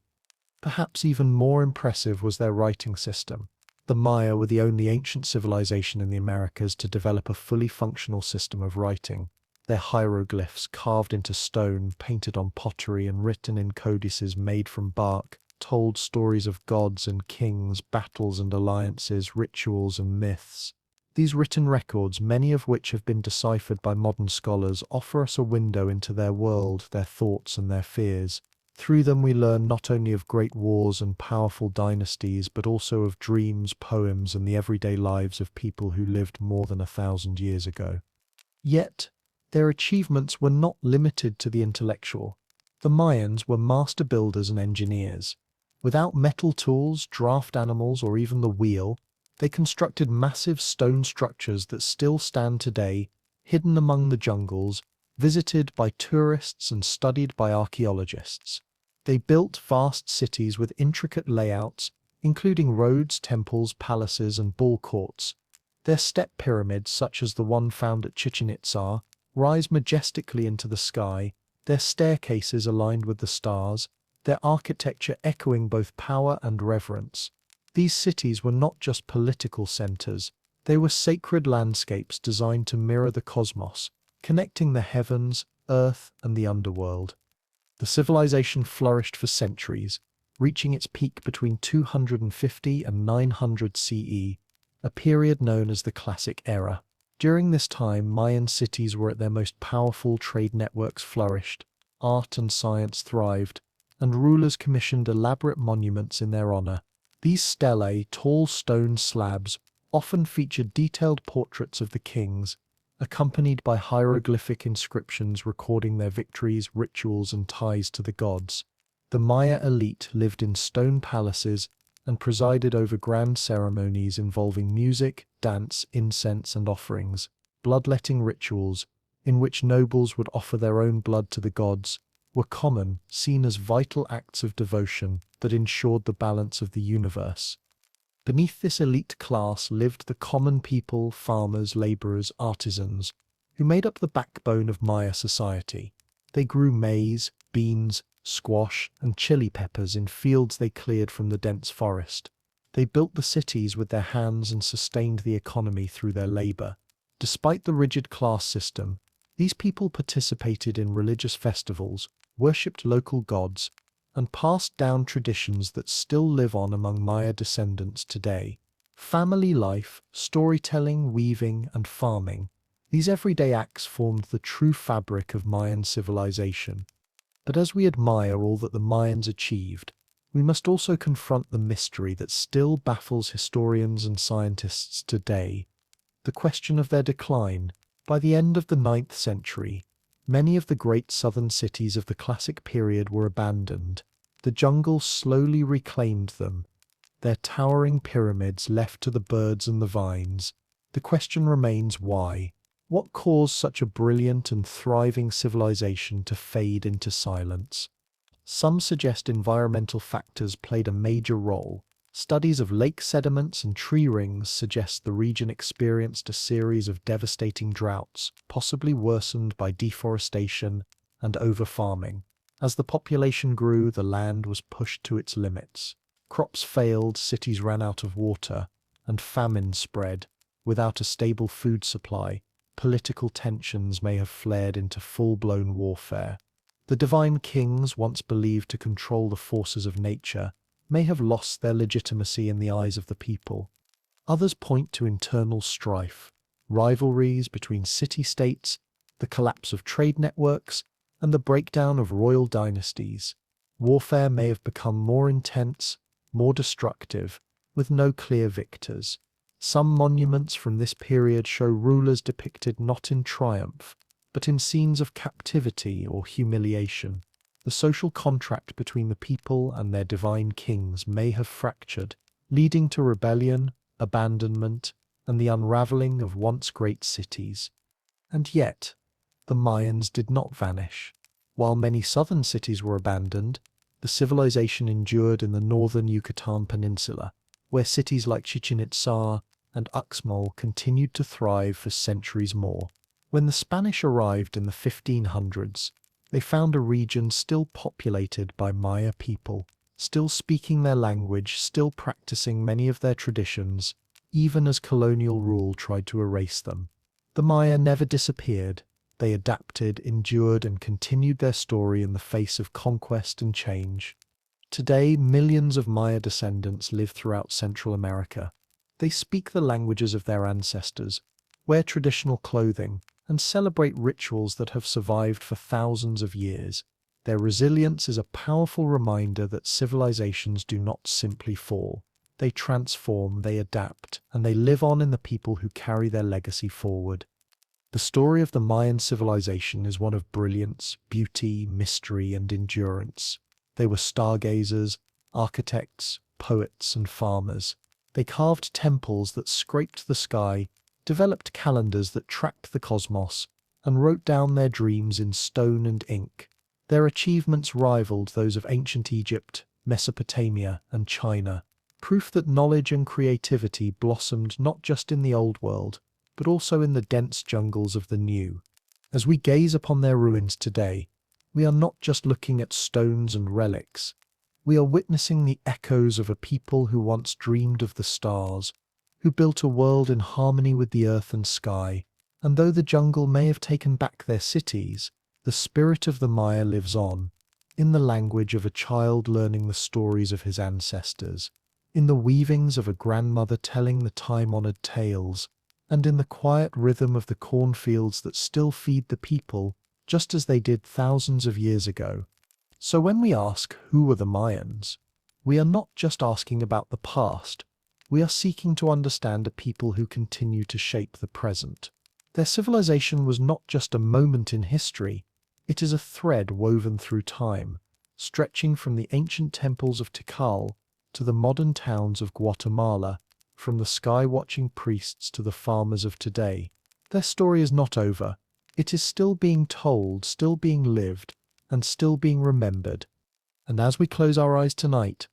[SPEAKER 1] Perhaps even more impressive was their writing system. The Maya were the only ancient civilization in the Americas to develop a fully functional system of writing. Their hieroglyphs, carved into stone, painted on pottery, and written in codices made from bark, told stories of gods and kings, battles and alliances, rituals and myths. These written records, many of which have been deciphered by modern scholars, offer us a window into their world, their thoughts, and their fears. Through them we learn not only of great wars and powerful dynasties, but also of dreams, poems, and the everyday lives of people who lived more than 1,000 years ago. Yet, their achievements were not limited to the intellectual. The Mayans were master builders and engineers. Without metal tools, draft animals, or even the wheel, they constructed massive stone structures that still stand today, hidden among the jungles, visited by tourists and studied by archaeologists. They built vast cities with intricate layouts, including roads, temples, palaces, and ball courts. Their step pyramids, such as the one found at Chichen Itza, rise majestically into the sky, their staircases aligned with the stars, their architecture echoing both power and reverence. These cities were not just political centers, they were sacred landscapes designed to mirror the cosmos, connecting the heavens, earth, and the underworld. The civilization flourished for centuries, reaching its peak between 250 and 900 CE, a period known as the Classic Era. During this time, Mayan cities were at their most powerful, trade networks flourished, art and science thrived, and rulers commissioned elaborate monuments in their honor. These stelae, tall stone slabs, often featured detailed portraits of the kings, accompanied by hieroglyphic inscriptions recording their victories, rituals, and ties to the gods. The Maya elite lived in stone palaces and presided over grand ceremonies involving music, dance, incense, and offerings. Bloodletting rituals, in which nobles would offer their own blood to the gods, were common, seen as vital acts of devotion that ensured the balance of the universe. Beneath this elite class lived the common people, farmers, laborers, artisans, who made up the backbone of Maya society. They grew maize, beans, squash, and chili peppers in fields they cleared from the dense forest. They built the cities with their hands and sustained the economy through their labor. Despite the rigid class system, these people participated in religious festivals, worshipped local gods, and passed down traditions that still live on among Maya descendants today. Family life, storytelling, weaving, and farming, these everyday acts formed the true fabric of Mayan civilization. But as we admire all that the Mayans achieved, we must also confront the mystery that still baffles historians and scientists today: the question of their decline. By the end of the 9th century, many of the great southern cities of the classic period were abandoned. The jungle slowly reclaimed them, their towering pyramids left to the birds and the vines. The question remains why? What caused such a brilliant and thriving civilization to fade into silence? Some suggest environmental factors played a major role. Studies of lake sediments and tree rings suggest the region experienced a series of devastating droughts, possibly worsened by deforestation and over-farming. As the population grew, the land was pushed to its limits. Crops failed, cities ran out of water, and famine spread. Without a stable food supply, political tensions may have flared into full-blown warfare. The divine kings, once believed to control the forces of nature, may have lost their legitimacy in the eyes of the people. Others point to internal strife, rivalries between city-states, the collapse of trade networks, and the breakdown of royal dynasties. Warfare may have become more intense, more destructive, with no clear victors. Some monuments from this period show rulers depicted not in triumph, but in scenes of captivity or humiliation. The social contract between the people and their divine kings may have fractured, leading to rebellion, abandonment, and the unraveling of once great cities. And yet, the Mayans did not vanish. While many southern cities were abandoned, the civilization endured in the northern Yucatan Peninsula, where cities like Chichen Itza and Uxmal continued to thrive for centuries more. When the Spanish arrived in the 1500s, they found a region still populated by Maya people, still speaking their language, still practicing many of their traditions, even as colonial rule tried to erase them. The Maya never disappeared. They adapted, endured, and continued their story in the face of conquest and change. Today, millions of Maya descendants live throughout Central America. They speak the languages of their ancestors, wear traditional clothing, and celebrate rituals that have survived for thousands of years. Their resilience is a powerful reminder that civilizations do not simply fall. They transform, they adapt, and they live on in the people who carry their legacy forward. The story of the Mayan civilization is one of brilliance, beauty, mystery, and endurance. They were stargazers, architects, poets, and farmers. They carved temples that scraped the sky, developed calendars that tracked the cosmos, and wrote down their dreams in stone and ink. Their achievements rivaled those of ancient Egypt, Mesopotamia, and China, proof that knowledge and creativity blossomed not just in the old world, but also in the dense jungles of the new. As we gaze upon their ruins today, we are not just looking at stones and relics. We are witnessing the echoes of a people who once dreamed of the stars, who built a world in harmony with the earth and sky. And though the jungle may have taken back their cities, the spirit of the Maya lives on, in the language of a child learning the stories of his ancestors, in the weavings of a grandmother telling the time-honored tales, and in the quiet rhythm of the cornfields that still feed the people, just as they did thousands of years ago. So when we ask, who were the Mayans, we are not just asking about the past, we are seeking to understand a people who continue to shape the present. Their civilization was not just a moment in history, it is a thread woven through time, stretching from the ancient temples of Tikal to the modern towns of Guatemala, from the sky-watching priests to the farmers of today. Their story is not over. It is still being told, still being lived, and still being remembered. And as we close our eyes tonight,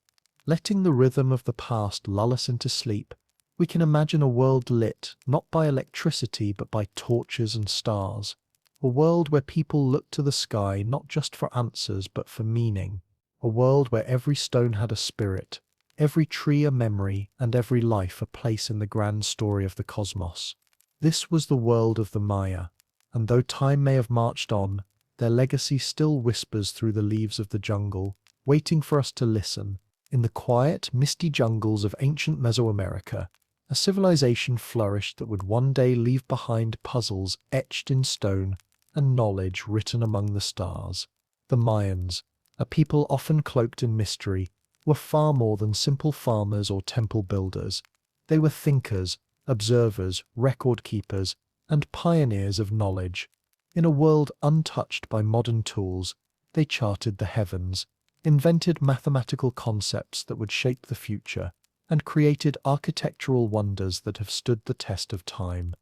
[SPEAKER 1] letting the rhythm of the past lull us into sleep, we can imagine a world lit not by electricity but by torches and stars. A world where people look to the sky not just for answers but for meaning. A world where every stone had a spirit, every tree a memory, and every life a place in the grand story of the cosmos. This was the world of the Maya, and though time may have marched on, their legacy still whispers through the leaves of the jungle, waiting for us to listen. In the quiet, misty jungles of ancient Mesoamerica, a civilization flourished that would one day leave behind puzzles etched in stone and knowledge written among the stars. The Mayans, a people often cloaked in mystery, were far more than simple farmers or temple builders. They were thinkers, observers, record keepers, and pioneers of knowledge. In a world untouched by modern tools, they charted the heavens, invented mathematical concepts that would shape the future, and created architectural wonders that have stood the test of time.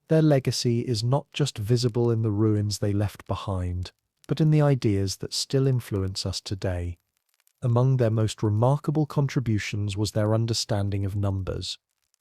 [SPEAKER 1] Their legacy is not just visible in the ruins they left behind, but in the ideas that still influence us today. Among their most remarkable contributions was their understanding of numbers.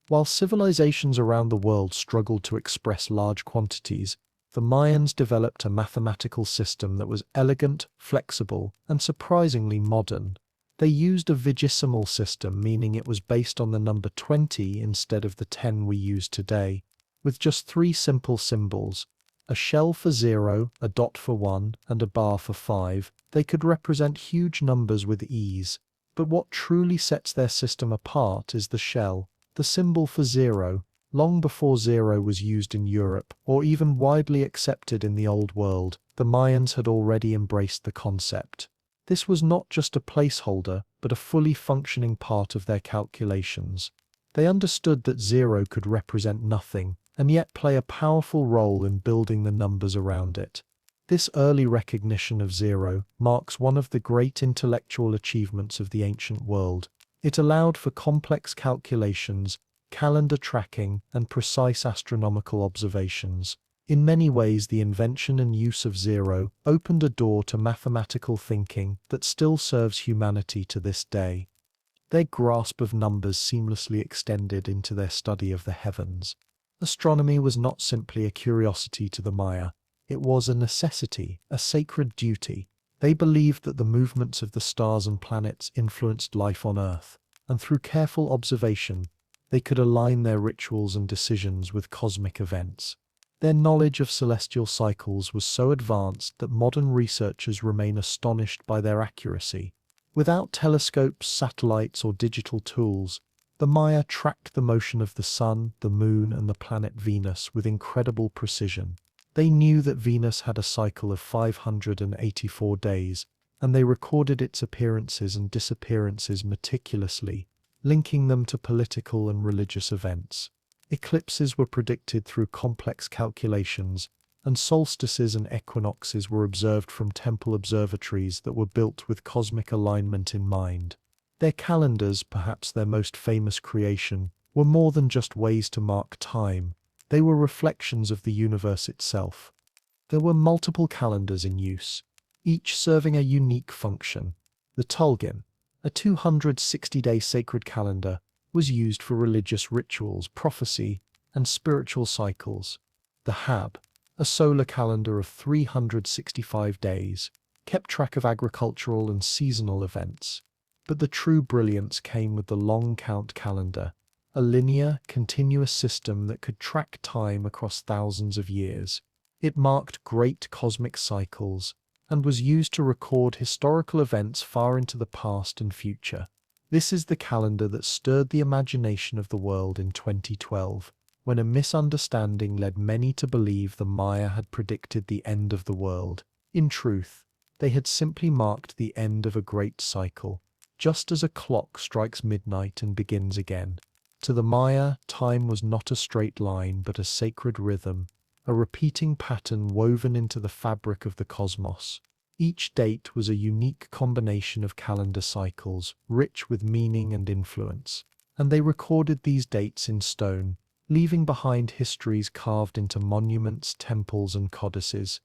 [SPEAKER 1] While civilizations around the world struggled to express large quantities, the Mayans developed a mathematical system that was elegant, flexible, and surprisingly modern. They used a vigesimal system, meaning it was based on the number 20 instead of the 10 we use today, with just 3 simple symbols: a shell for 0, a dot for 1, and a bar for 5. They could represent huge numbers with ease. But what truly sets their system apart is the shell, the symbol for 0. Long before 0 was used in Europe, or even widely accepted in the Old World, the Mayans had already embraced the concept. This was not just a placeholder, but a fully functioning part of their calculations. They understood that 0 could represent nothing, and yet play a powerful role in building the numbers around it. This early recognition of 0 marks one of the great intellectual achievements of the ancient world. It allowed for complex calculations, calendar tracking, and precise astronomical observations. In many ways, the invention and use of 0 opened a door to mathematical thinking that still serves humanity to this day. Their grasp of numbers seamlessly extended into their study of the heavens. Astronomy was not simply a curiosity to the Maya. It was a necessity, a sacred duty. They believed that the movements of the stars and planets influenced life on Earth, and through careful observation, they could align their rituals and decisions with cosmic events. Their knowledge of celestial cycles was so advanced that modern researchers remain astonished by their accuracy. Without telescopes, satellites, or digital tools, the Maya tracked the motion of the Sun, the Moon, and the planet Venus with incredible precision. They knew that Venus had a cycle of 584 days, and they recorded its appearances and disappearances meticulously, linking them to political and religious events. Eclipses were predicted through complex calculations, and solstices and equinoxes were observed from temple observatories that were built with cosmic alignment in mind. Their calendars, perhaps their most famous creation, were more than just ways to mark time. They were reflections of the universe itself. There were multiple calendars in use, each serving a unique function. The Tulgin, a 260-day sacred calendar, was used for religious rituals, prophecy, and spiritual cycles. The Hab, a solar calendar of 365 days, kept track of agricultural and seasonal events. But the true brilliance came with the long count calendar, a linear, continuous system that could track time across thousands of years. It marked great cosmic cycles and was used to record historical events far into the past and future. This is the calendar that stirred the imagination of the world in 2012, when a misunderstanding led many to believe the Maya had predicted the end of the world. In truth, they had simply marked the end of a great cycle, just as a clock strikes midnight and begins again. To the Maya, time was not a straight line but a sacred rhythm, a repeating pattern woven into the fabric of the cosmos. Each date was a unique combination of calendar cycles, rich with meaning and influence, and they recorded these dates in stone, leaving behind histories carved into monuments, temples, and codices.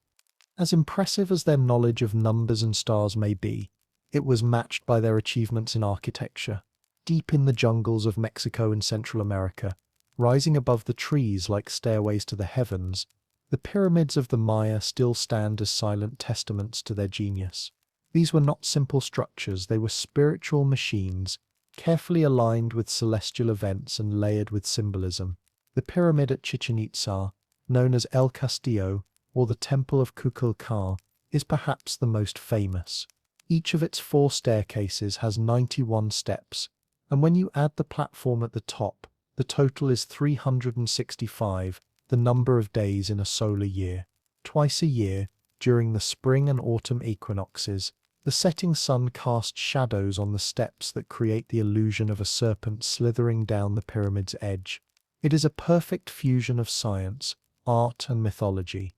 [SPEAKER 1] As impressive as their knowledge of numbers and stars may be, it was matched by their achievements in architecture. Deep in the jungles of Mexico and Central America, rising above the trees like stairways to the heavens, the pyramids of the Maya still stand as silent testaments to their genius. These were not simple structures, they were spiritual machines, carefully aligned with celestial events and layered with symbolism. The pyramid at Chichen Itza, known as El Castillo, or the Temple of Kukulkan, is perhaps the most famous. Each of its 4 staircases has 91 steps, and when you add the platform at the top, the total is 365, the number of days in a solar year. Twice a year, during the spring and autumn equinoxes, the setting sun casts shadows on the steps that create the illusion of a serpent slithering down the pyramid's edge. It is a perfect fusion of science, art, and mythology.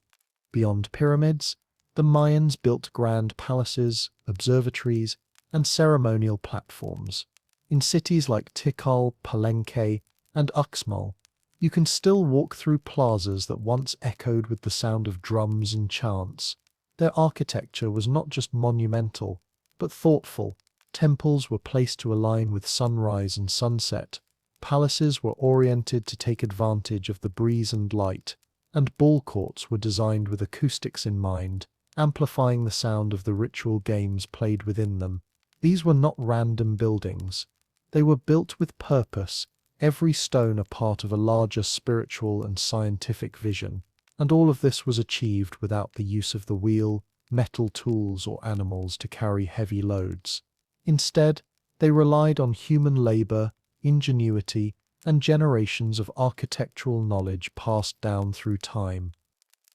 [SPEAKER 1] Beyond pyramids, the Mayans built grand palaces, observatories, and ceremonial platforms. In cities like Tikal, Palenque, and Uxmal, you can still walk through plazas that once echoed with the sound of drums and chants. Their architecture was not just monumental, but thoughtful. Temples were placed to align with sunrise and sunset. Palaces were oriented to take advantage of the breeze and light, and ball courts were designed with acoustics in mind, amplifying the sound of the ritual games played within them. These were not random buildings. They were built with purpose, every stone a part of a larger spiritual and scientific vision, and all of this was achieved without the use of the wheel, metal tools, or animals to carry heavy loads. Instead, they relied on human labor, ingenuity, and generations of architectural knowledge passed down through time.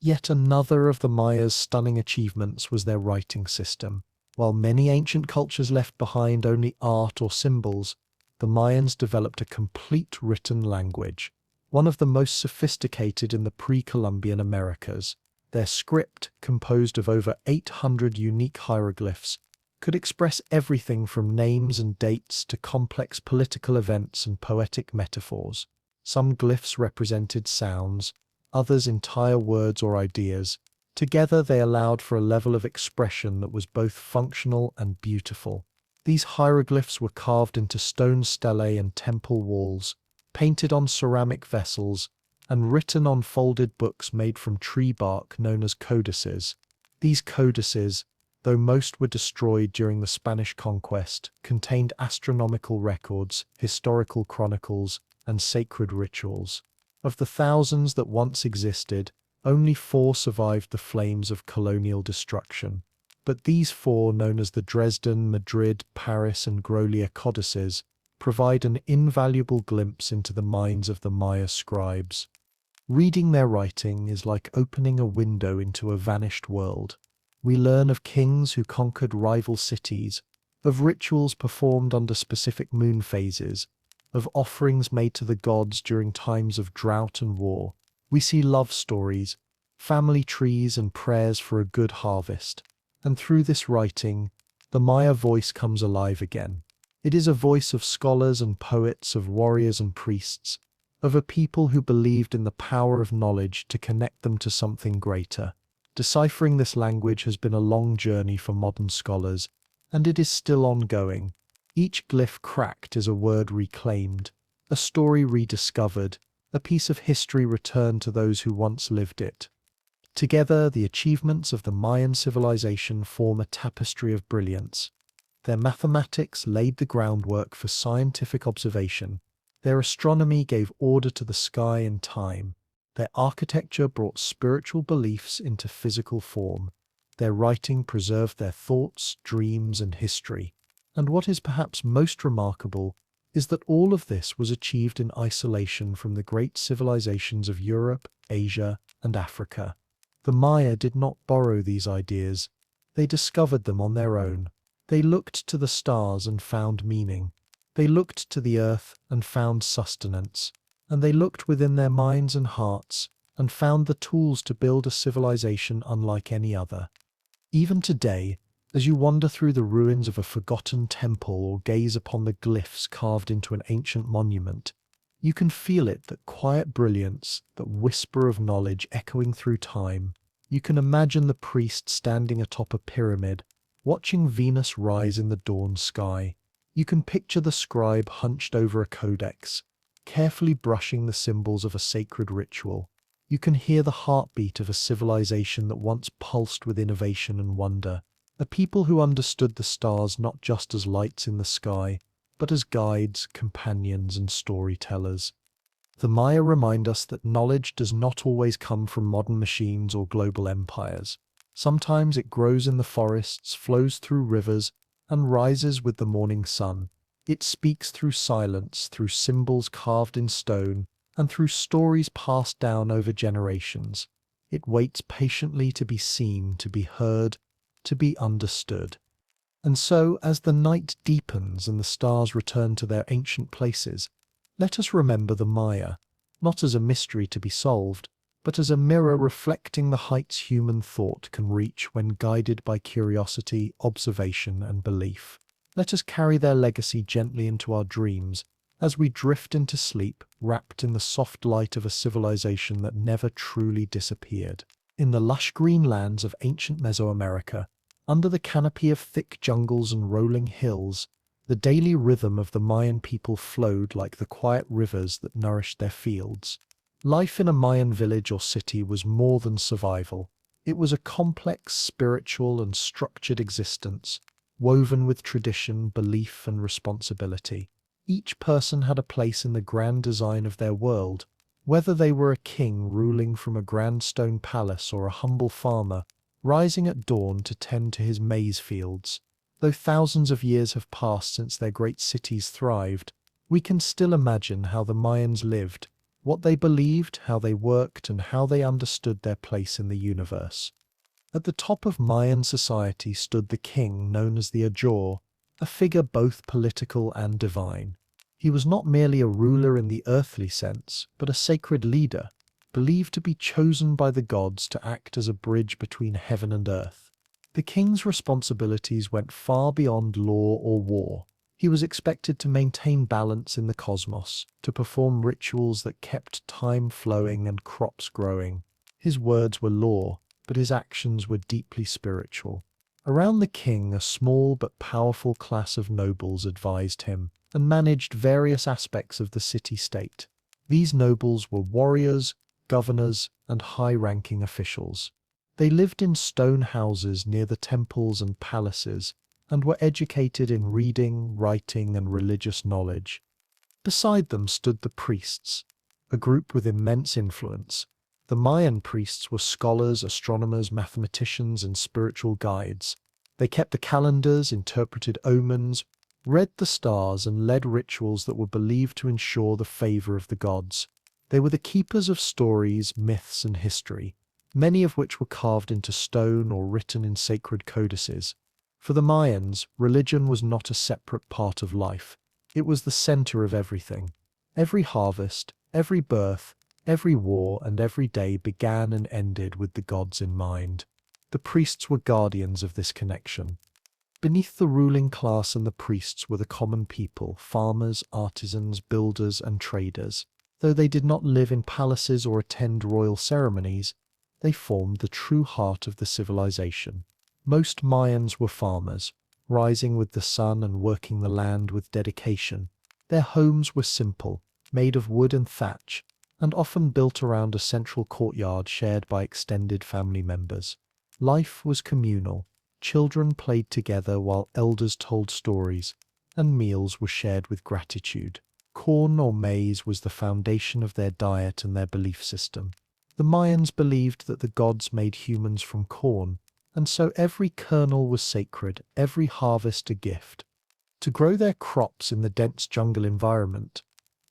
[SPEAKER 1] Yet another of the Mayas' stunning achievements was their writing system. While many ancient cultures left behind only art or symbols, the Mayans developed a complete written language, one of the most sophisticated in the pre-Columbian Americas. Their script, composed of over 800 unique hieroglyphs, could express everything from names and dates to complex political events and poetic metaphors. Some glyphs represented sounds, others entire words or ideas. Together they allowed for a level of expression that was both functional and beautiful. These hieroglyphs were carved into stone stelae and temple walls, painted on ceramic vessels, and written on folded books made from tree bark known as codices. These codices, though most were destroyed during the Spanish conquest, contained astronomical records, historical chronicles, and sacred rituals. Of the thousands that once existed, only 4 survived the flames of colonial destruction. But these 4, known as the Dresden, Madrid, Paris, and Grolier codices, provide an invaluable glimpse into the minds of the Maya scribes. Reading their writing is like opening a window into a vanished world. We learn of kings who conquered rival cities, of rituals performed under specific moon phases, of offerings made to the gods during times of drought and war. We see love stories, family trees, and prayers for a good harvest. And through this writing, the Maya voice comes alive again. It is a voice of scholars and poets, of warriors and priests, of a people who believed in the power of knowledge to connect them to something greater. Deciphering this language has been a long journey for modern scholars, and it is still ongoing. Each glyph cracked is a word reclaimed, a story rediscovered, a piece of history returned to those who once lived it. Together, the achievements of the Mayan civilization form a tapestry of brilliance. Their mathematics laid the groundwork for scientific observation. Their astronomy gave order to the sky and time. Their architecture brought spiritual beliefs into physical form. Their writing preserved their thoughts, dreams, and history. And what is perhaps most remarkable is that all of this was achieved in isolation from the great civilizations of Europe, Asia, and Africa. The Maya did not borrow these ideas. They discovered them on their own. They looked to the stars and found meaning. They looked to the earth and found sustenance. And they looked within their minds and hearts and found the tools to build a civilization unlike any other. Even today, as you wander through the ruins of a forgotten temple or gaze upon the glyphs carved into an ancient monument, you can feel it, that quiet brilliance, that whisper of knowledge echoing through time. You can imagine the priest standing atop a pyramid, watching Venus rise in the dawn sky. You can picture the scribe hunched over a codex, carefully brushing the symbols of a sacred ritual. You can hear the heartbeat of a civilization that once pulsed with innovation and wonder, a people who understood the stars not just as lights in the sky, but as guides, companions, and storytellers. The Maya remind us that knowledge does not always come from modern machines or global empires. Sometimes it grows in the forests, flows through rivers, and rises with the morning sun. It speaks through silence, through symbols carved in stone, and through stories passed down over generations. It waits patiently to be seen, to be heard, to be understood. And so, as the night deepens and the stars return to their ancient places, let us remember the Maya, not as a mystery to be solved, but as a mirror reflecting the heights human thought can reach when guided by curiosity, observation, and belief. Let us carry their legacy gently into our dreams as we drift into sleep, wrapped in the soft light of a civilization that never truly disappeared. In the lush green lands of ancient Mesoamerica, under the canopy of thick jungles and rolling hills, the daily rhythm of the Mayan people flowed like the quiet rivers that nourished their fields. Life in a Mayan village or city was more than survival. It was a complex, spiritual, and structured existence, woven with tradition, belief, and responsibility. Each person had a place in the grand design of their world, whether they were a king ruling from a grand stone palace or a humble farmer rising at dawn to tend to his maize fields. Though thousands of years have passed since their great cities thrived, we can still imagine how the Mayans lived, what they believed, how they worked, and how they understood their place in the universe. At the top of Mayan society stood the king known as the Ajor, a figure both political and divine. He was not merely a ruler in the earthly sense, but a sacred leader, believed to be chosen by the gods to act as a bridge between heaven and earth. The king's responsibilities went far beyond law or war. He was expected to maintain balance in the cosmos, to perform rituals that kept time flowing and crops growing. His words were law, but his actions were deeply spiritual. Around the king, a small but powerful class of nobles advised him and managed various aspects of the city-state. These nobles were warriors, governors, and high-ranking officials. They lived in stone houses near the temples and palaces, and were educated in reading, writing, and religious knowledge. Beside them stood the priests, a group with immense influence. The Mayan priests were scholars, astronomers, mathematicians, and spiritual guides. They kept the calendars, interpreted omens, read the stars, and led rituals that were believed to ensure the favor of the gods. They were the keepers of stories, myths, and history, many of which were carved into stone or written in sacred codices. For the Mayans, religion was not a separate part of life. It was the center of everything. Every harvest, every birth, every war, and every day began and ended with the gods in mind. The priests were guardians of this connection. Beneath the ruling class and the priests were the common people, farmers, artisans, builders, and traders. Though they did not live in palaces or attend royal ceremonies, they formed the true heart of the civilization. Most Mayans were farmers, rising with the sun and working the land with dedication. Their homes were simple, made of wood and thatch, and often built around a central courtyard shared by extended family members. Life was communal. Children played together while elders told stories, and meals were shared with gratitude. Corn or maize was the foundation of their diet and their belief system. The Mayans believed that the gods made humans from corn, and so every kernel was sacred, every harvest a gift. To grow their crops in the dense jungle environment,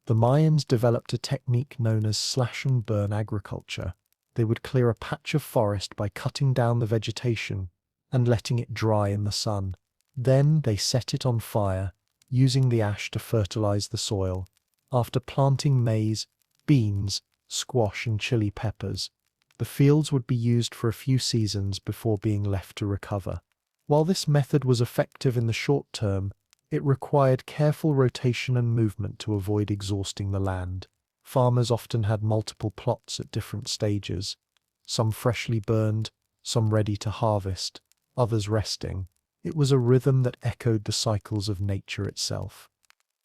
[SPEAKER 1] the Mayans developed a technique known as slash-and-burn agriculture. They would clear a patch of forest by cutting down the vegetation and letting it dry in the sun. Then they set it on fire, using the ash to fertilize the soil. After planting maize, beans, squash, and chili peppers, the fields would be used for a few seasons before being left to recover. While this method was effective in the short term, it required careful rotation and movement to avoid exhausting the land. Farmers often had multiple plots at different stages, some freshly burned, some ready to harvest, others resting. It was a rhythm that echoed the cycles of nature itself.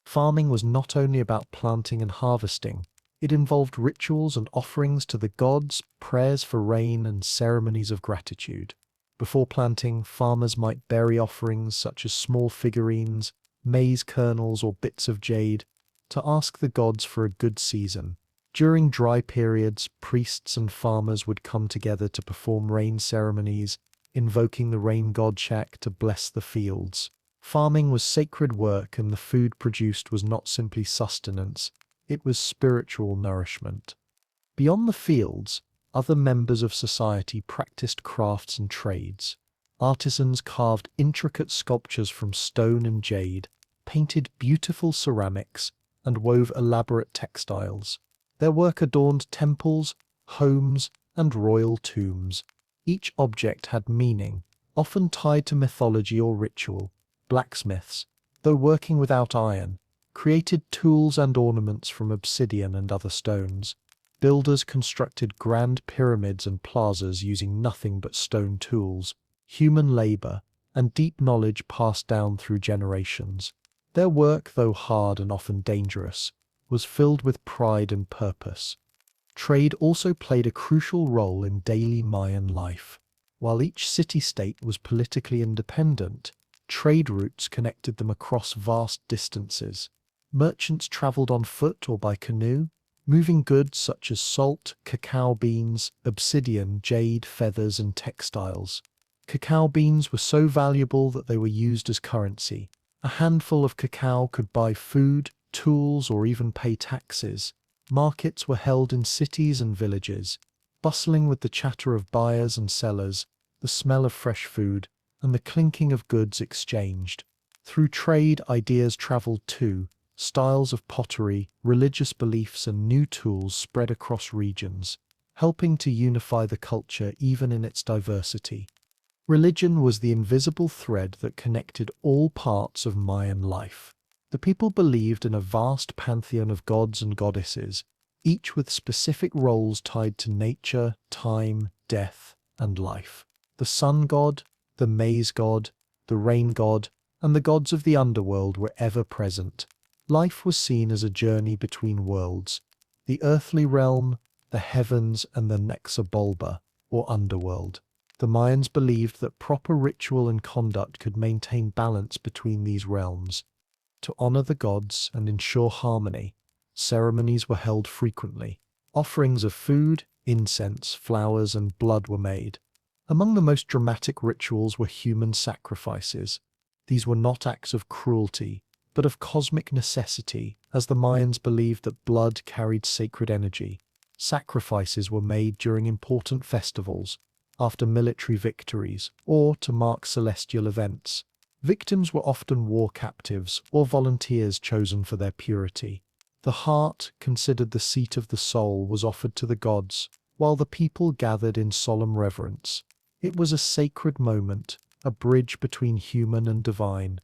[SPEAKER 1] Farming was not only about planting and harvesting. It involved rituals and offerings to the gods, prayers for rain, and ceremonies of gratitude. Before planting, farmers might bury offerings such as small figurines, maize kernels, or bits of jade to ask the gods for a good season. During dry periods, priests and farmers would come together to perform rain ceremonies, invoking the rain god Shak to bless the fields. Farming was sacred work, and the food produced was not simply sustenance, it was spiritual nourishment. Beyond the fields, other members of society practiced crafts and trades. Artisans carved intricate sculptures from stone and jade, painted beautiful ceramics, and wove elaborate textiles. Their work adorned temples, homes, and royal tombs. Each object had meaning, often tied to mythology or ritual. Blacksmiths, though working without iron, created tools and ornaments from obsidian and other stones. Builders constructed grand pyramids and plazas using nothing but stone tools. Human labor and deep knowledge passed down through generations. Their work, though hard and often dangerous, was filled with pride and purpose. Trade also played a crucial role in daily Mayan life. While each city-state was politically independent, trade routes connected them across vast distances. Merchants traveled on foot or by canoe, moving goods such as salt, cacao beans, obsidian, jade, feathers, and textiles. Cacao beans were so valuable that they were used as currency. A handful of cacao could buy food, tools, or even pay taxes. Markets were held in cities and villages, bustling with the chatter of buyers and sellers, the smell of fresh food, and the clinking of goods exchanged. Through trade, ideas traveled too. Styles of pottery, religious beliefs, and new tools spread across regions, helping to unify the culture even in its diversity. Religion was the invisible thread that connected all parts of Mayan life. The people believed in a vast pantheon of gods and goddesses, each with specific roles tied to nature, time, death, and life. The sun god, the maize god, the rain god, and the gods of the underworld were ever present. Life was seen as a journey between worlds, the earthly realm, the heavens, and the Nexabolba, or underworld. The Mayans believed that proper ritual and conduct could maintain balance between these realms. To honor the gods and ensure harmony, ceremonies were held frequently. Offerings of food, incense, flowers, and blood were made. Among the most dramatic rituals were human sacrifices. These were not acts of cruelty, but of cosmic necessity, as the Mayans believed that blood carried sacred energy. Sacrifices were made during important festivals, after military victories, or to mark celestial events. Victims were often war captives or volunteers chosen for their purity. The heart, considered the seat of the soul, was offered to the gods, while the people gathered in solemn reverence. It was a sacred moment, a bridge between human and divine.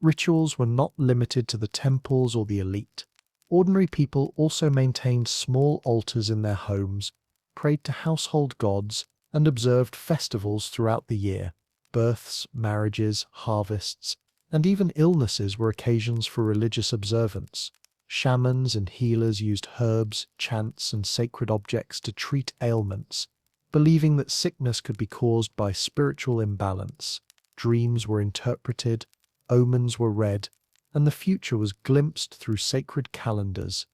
[SPEAKER 1] Rituals were not limited to the temples or the elite. Ordinary people also maintained small altars in their homes, prayed to household gods, and observed festivals throughout the year. Births, marriages, harvests, and even illnesses were occasions for religious observance. Shamans and healers used herbs, chants, and sacred objects to treat ailments, believing that sickness could be caused by spiritual imbalance. Dreams were interpreted, omens were read, and the future was glimpsed through sacred calendars.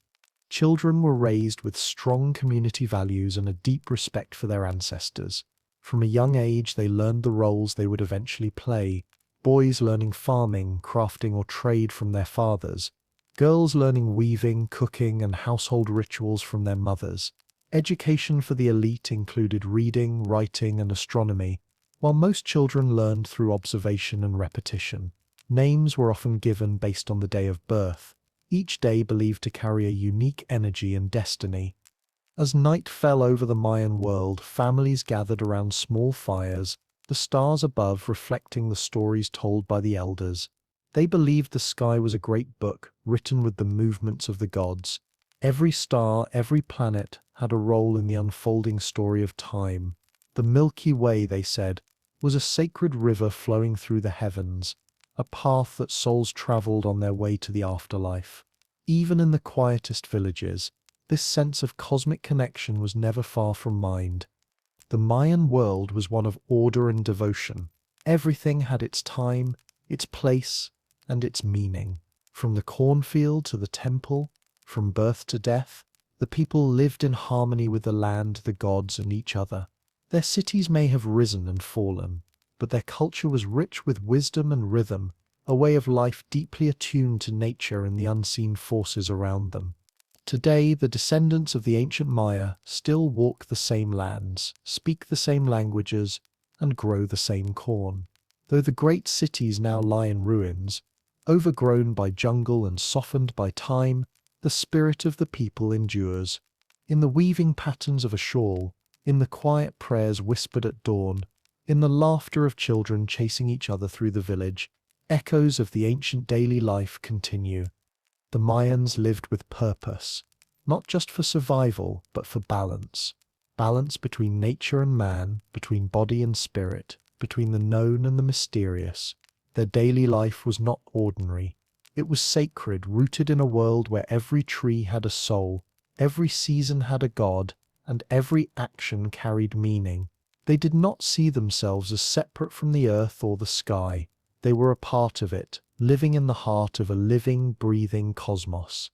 [SPEAKER 1] Children were raised with strong community values and a deep respect for their ancestors. From a young age, they learned the roles they would eventually play, boys learning farming, crafting, or trade from their fathers, girls learning weaving, cooking, and household rituals from their mothers. Education for the elite included reading, writing, and astronomy, while most children learned through observation and repetition. Names were often given based on the day of birth, each day believed to carry a unique energy and destiny. As night fell over the Mayan world, families gathered around small fires, the stars above reflecting the stories told by the elders. They believed the sky was a great book, written with the movements of the gods. Every star, every planet, had a role in the unfolding story of time. The Milky Way, they said, was a sacred river flowing through the heavens, a path that souls traveled on their way to the afterlife. Even in the quietest villages, this sense of cosmic connection was never far from mind. The Mayan world was one of order and devotion. Everything had its time, its place, and its meaning. From the cornfield to the temple, from birth to death, the people lived in harmony with the land, the gods, and each other. Their cities may have risen and fallen, but their culture was rich with wisdom and rhythm, a way of life deeply attuned to nature and the unseen forces around them. Today, the descendants of the ancient Maya still walk the same lands, speak the same languages, and grow the same corn. Though the great cities now lie in ruins, overgrown by jungle and softened by time, the spirit of the people endures. In the weaving patterns of a shawl, in the quiet prayers whispered at dawn, in the laughter of children chasing each other through the village, echoes of the ancient daily life continue. The Mayans lived with purpose, not just for survival, but for balance. Balance between nature and man, between body and spirit, between the known and the mysterious. Their daily life was not ordinary. It was sacred, rooted in a world where every tree had a soul, every season had a god, and every action carried meaning. They did not see themselves as separate from the earth or the sky. They were a part of it, living in the heart of a living, breathing cosmos.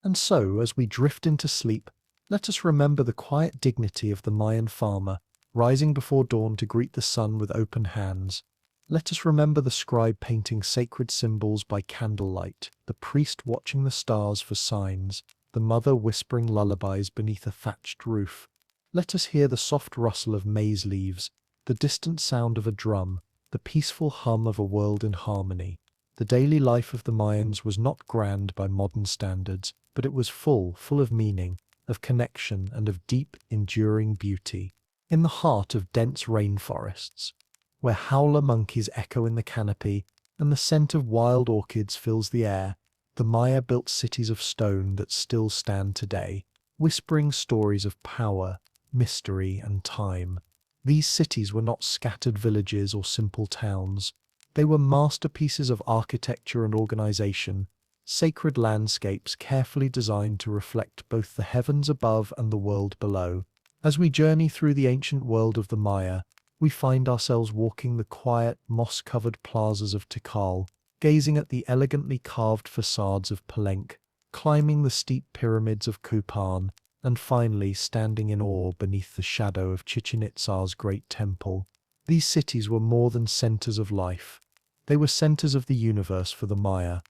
[SPEAKER 1] And so, as we drift into sleep, let us remember the quiet dignity of the Mayan farmer, rising before dawn to greet the sun with open hands. Let us remember the scribe painting sacred symbols by candlelight, the priest watching the stars for signs, the mother whispering lullabies beneath a thatched roof. Let us hear the soft rustle of maize leaves, the distant sound of a drum, the peaceful hum of a world in harmony. The daily life of the Mayans was not grand by modern standards, but it was full of meaning, of connection, and of deep, enduring beauty. In the heart of dense rainforests, where howler monkeys echo in the canopy and the scent of wild orchids fills the air, the Maya built cities of stone that still stand today, whispering stories of power, mystery, and time. These cities were not scattered villages or simple towns. They were masterpieces of architecture and organization, sacred landscapes carefully designed to reflect both the heavens above and the world below. As we journey through the ancient world of the Maya, we find ourselves walking the quiet, moss-covered plazas of Tikal, gazing at the elegantly carved facades of Palenque, climbing the steep pyramids of Kupan, and finally standing in awe beneath the shadow of Chichen Itza's great temple. These cities were more than centers of life. They were centers of the universe for the Maya.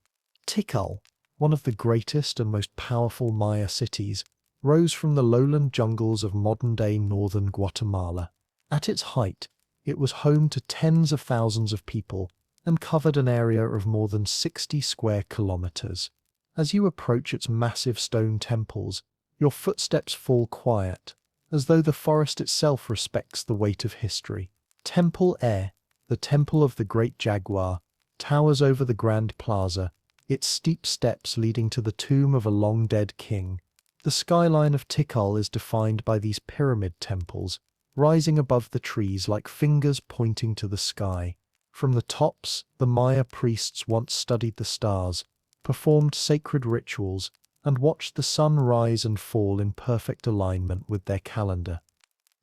[SPEAKER 1] Tikal, one of the greatest and most powerful Maya cities, rose from the lowland jungles of modern-day northern Guatemala. At its height, it was home to tens of thousands of people and covered an area of more than 60 square kilometers. As you approach its massive stone temples, your footsteps fall quiet, as though the forest itself respects the weight of history. Temple Air, the temple of the great jaguar, towers over the grand plaza, its steep steps leading to the tomb of a long-dead king. The skyline of Tikal is defined by these pyramid temples, rising above the trees like fingers pointing to the sky. From the tops, the Maya priests once studied the stars, performed sacred rituals, and watched the sun rise and fall in perfect alignment with their calendar.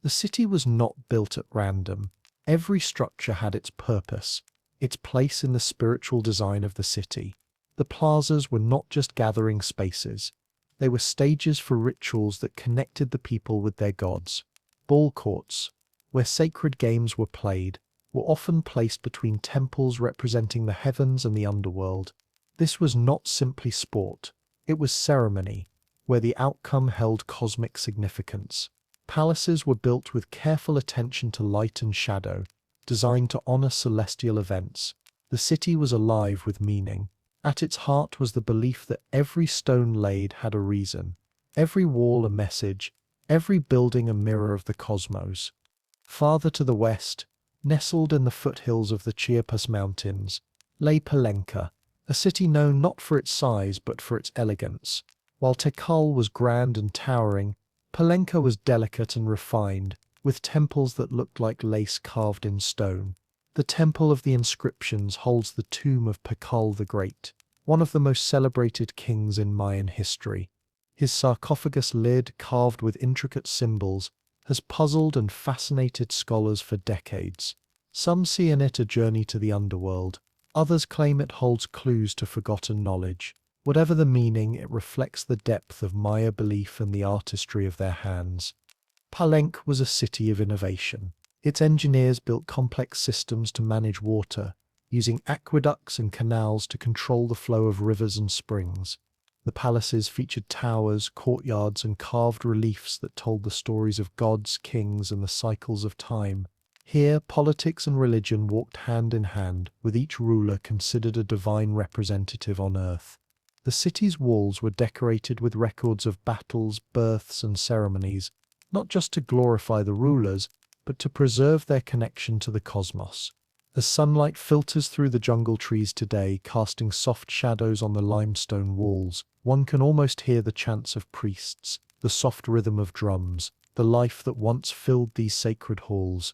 [SPEAKER 1] The city was not built at random. Every structure had its purpose, its place in the spiritual design of the city. The plazas were not just gathering spaces. They were stages for rituals that connected the people with their gods. Ball courts, where sacred games were played, were often placed between temples representing the heavens and the underworld. This was not simply sport. It was ceremony, where the outcome held cosmic significance. Palaces were built with careful attention to light and shadow, designed to honor celestial events. The city was alive with meaning. At its heart was the belief that every stone laid had a reason, every wall a message, every building a mirror of the cosmos. Farther to the west, nestled in the foothills of the Chiapas Mountains, lay Palenque, a city known not for its size but for its elegance. While Tikal was grand and towering, Palenque was delicate and refined, with temples that looked like lace carved in stone. The Temple of the Inscriptions holds the tomb of Pakal the Great, one of the most celebrated kings in Mayan history. His sarcophagus lid, carved with intricate symbols, has puzzled and fascinated scholars for decades. Some see in it a journey to the underworld. Others claim it holds clues to forgotten knowledge. Whatever the meaning, it reflects the depth of Maya belief and the artistry of their hands. Palenque was a city of innovation. Its engineers built complex systems to manage water, using aqueducts and canals to control the flow of rivers and springs. The palaces featured towers, courtyards, and carved reliefs that told the stories of gods, kings, and the cycles of time. Here, politics and religion walked hand in hand, with each ruler considered a divine representative on earth. The city's walls were decorated with records of battles, births, and ceremonies, not just to glorify the rulers, but to preserve their connection to the cosmos. As sunlight filters through the jungle trees today, casting soft shadows on the limestone walls, one can almost hear the chants of priests, the soft rhythm of drums, the life that once filled these sacred halls.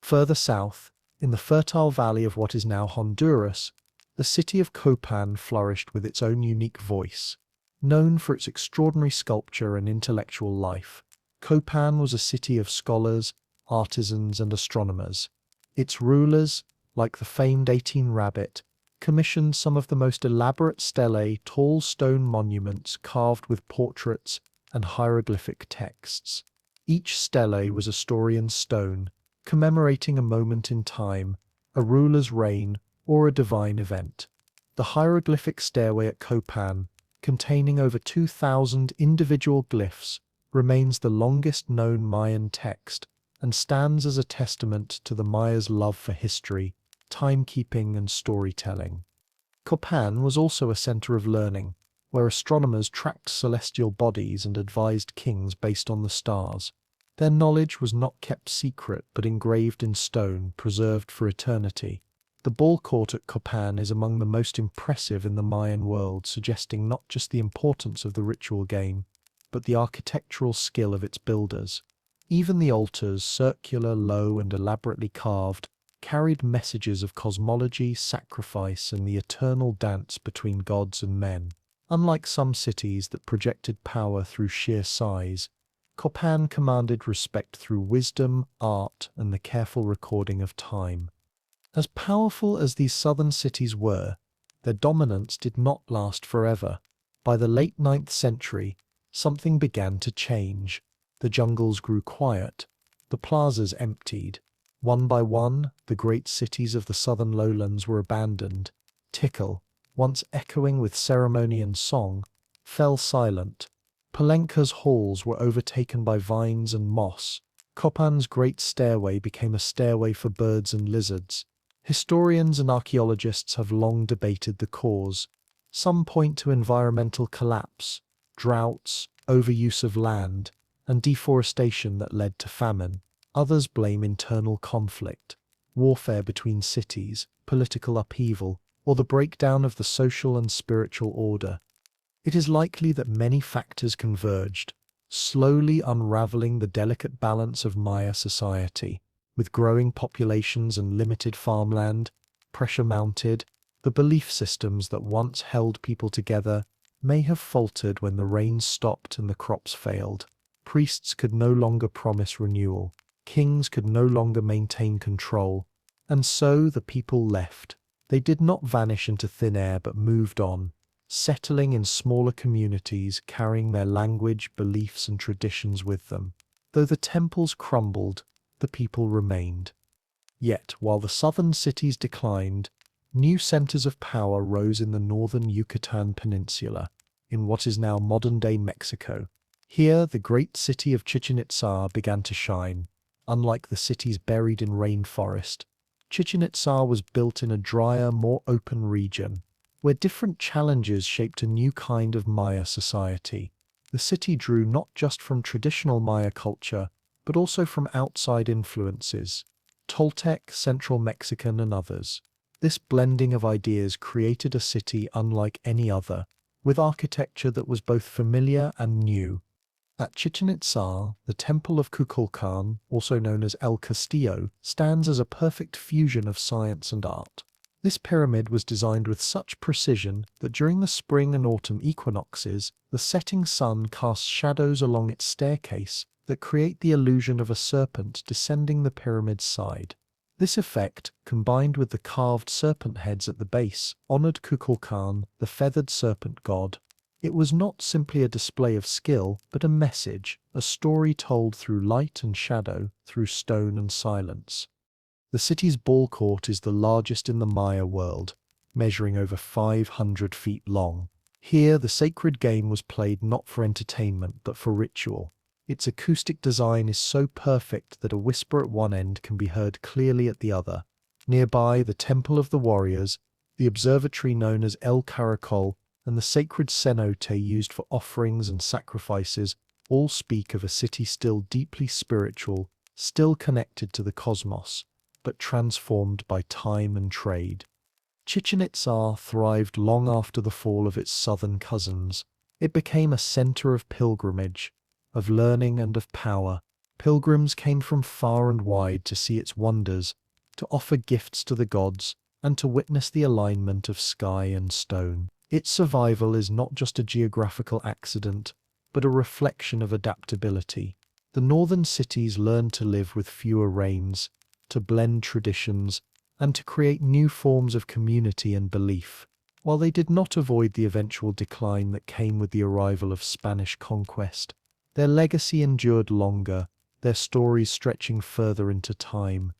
[SPEAKER 1] Further south, in the fertile valley of what is now Honduras, the city of Copan flourished with its own unique voice. Known for its extraordinary sculpture and intellectual life, Copan was a city of scholars, artisans, and astronomers. Its rulers, like the famed 18 Rabbit, commissioned some of the most elaborate stelae, tall stone monuments carved with portraits and hieroglyphic texts. Each stele was a story in stone, commemorating a moment in time, a ruler's reign, or a divine event. The hieroglyphic stairway at Copan, containing over 2,000 individual glyphs, remains the longest known Mayan text and stands as a testament to the Mayas' love for history, timekeeping, and storytelling. Copan was also a center of learning, where astronomers tracked celestial bodies and advised kings based on the stars. Their knowledge was not kept secret but engraved in stone, preserved for eternity. The ball court at Copan is among the most impressive in the Mayan world, suggesting not just the importance of the ritual game, but the architectural skill of its builders. Even the altars, circular, low, and elaborately carved, carried messages of cosmology, sacrifice, and the eternal dance between gods and men. Unlike some cities that projected power through sheer size, Copan commanded respect through wisdom, art, and the careful recording of time. As powerful as these southern cities were, their dominance did not last forever. By the late 9th century, something began to change. The jungles grew quiet, the plazas emptied. One by one, the great cities of the southern lowlands were abandoned. Tikal, once echoing with ceremony and song, fell silent. Palenque's halls were overtaken by vines and moss. Copan's great stairway became a stairway for birds and lizards. Historians and archaeologists have long debated the cause. Some point to environmental collapse, droughts, overuse of land, and deforestation that led to famine. Others blame internal conflict, warfare between cities, political upheaval, or the breakdown of the social and spiritual order. It is likely that many factors converged, slowly unraveling the delicate balance of Maya society. With growing populations and limited farmland, pressure mounted, the belief systems that once held people together may have faltered when the rains stopped and the crops failed. Priests could no longer promise renewal, kings could no longer maintain control, and so the people left. They did not vanish into thin air but moved on, settling in smaller communities, carrying their language, beliefs, and traditions with them. Though the temples crumbled, the people remained. Yet, while the southern cities declined, new centers of power rose in the northern Yucatan Peninsula, in what is now modern-day Mexico. Here, the great city of Chichen Itza began to shine. Unlike the cities buried in rainforest, Chichen Itza was built in a drier, more open region, where different challenges shaped a new kind of Maya society. The city drew not just from traditional Maya culture, but also from outside influences, Toltec, Central Mexican, and others. This blending of ideas created a city unlike any other, with architecture that was both familiar and new. At Chichen Itza, the Temple of Kukulkan, also known as El Castillo, stands as a perfect fusion of science and art. This pyramid was designed with such precision that during the spring and autumn equinoxes, the setting sun casts shadows along its staircase that create the illusion of a serpent descending the pyramid's side. This effect, combined with the carved serpent heads at the base, honored Kukulkan, the feathered serpent god. It was not simply a display of skill, but a message, a story told through light and shadow, through stone and silence. The city's ball court is the largest in the Maya world, measuring over 500 feet long. Here, the sacred game was played not for entertainment but for ritual. Its acoustic design is so perfect that a whisper at one end can be heard clearly at the other. Nearby, the Temple of the Warriors, the observatory known as El Caracol, and the sacred cenote used for offerings and sacrifices all speak of a city still deeply spiritual, still connected to the cosmos, but transformed by time and trade. Chichen Itza thrived long after the fall of its southern cousins. It became a center of pilgrimage, of learning and of power. Pilgrims came from far and wide to see its wonders, to offer gifts to the gods, and to witness the alignment of sky and stone. Its survival is not just a geographical accident, but a reflection of adaptability. The northern cities learned to live with fewer rains, to blend traditions, and to create new forms of community and belief. While they did not avoid the eventual decline that came with the arrival of Spanish conquest, their legacy endured longer, their stories stretching further into time.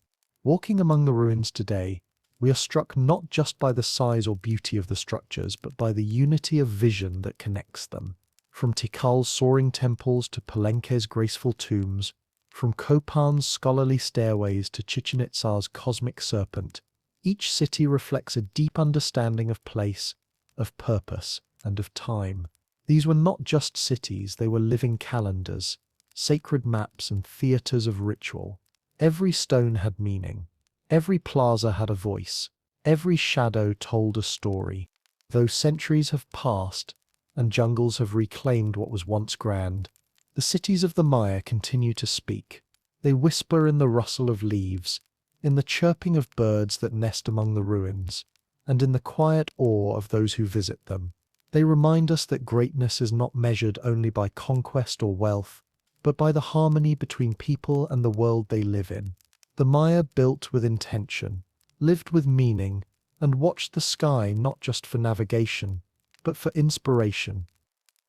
[SPEAKER 1] Walking among the ruins today, we are struck not just by the size or beauty of the structures, but by the unity of vision that connects them. From Tikal's soaring temples to Palenque's graceful tombs, from Copan's scholarly stairways to Chichen Itza's cosmic serpent, each city reflects a deep understanding of place, of purpose, and of time. These were not just cities, they were living calendars, sacred maps and theatres of ritual. Every stone had meaning. Every plaza had a voice. Every shadow told a story. Though centuries have passed, and jungles have reclaimed what was once grand, the cities of the Maya continue to speak. They whisper in the rustle of leaves, in the chirping of birds that nest among the ruins, and in the quiet awe of those who visit them. They remind us that greatness is not measured only by conquest or wealth, but by the harmony between people and the world they live in. The Maya built with intention, lived with meaning, and watched the sky not just for navigation, but for inspiration.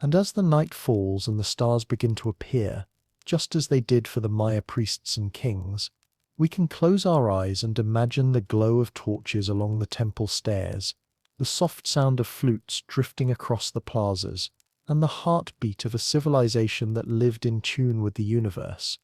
[SPEAKER 1] And as the night falls and the stars begin to appear, just as they did for the Maya priests and kings, we can close our eyes and imagine the glow of torches along the temple stairs, the soft sound of flutes drifting across the plazas, and the heartbeat of a civilization that lived in tune with the universe.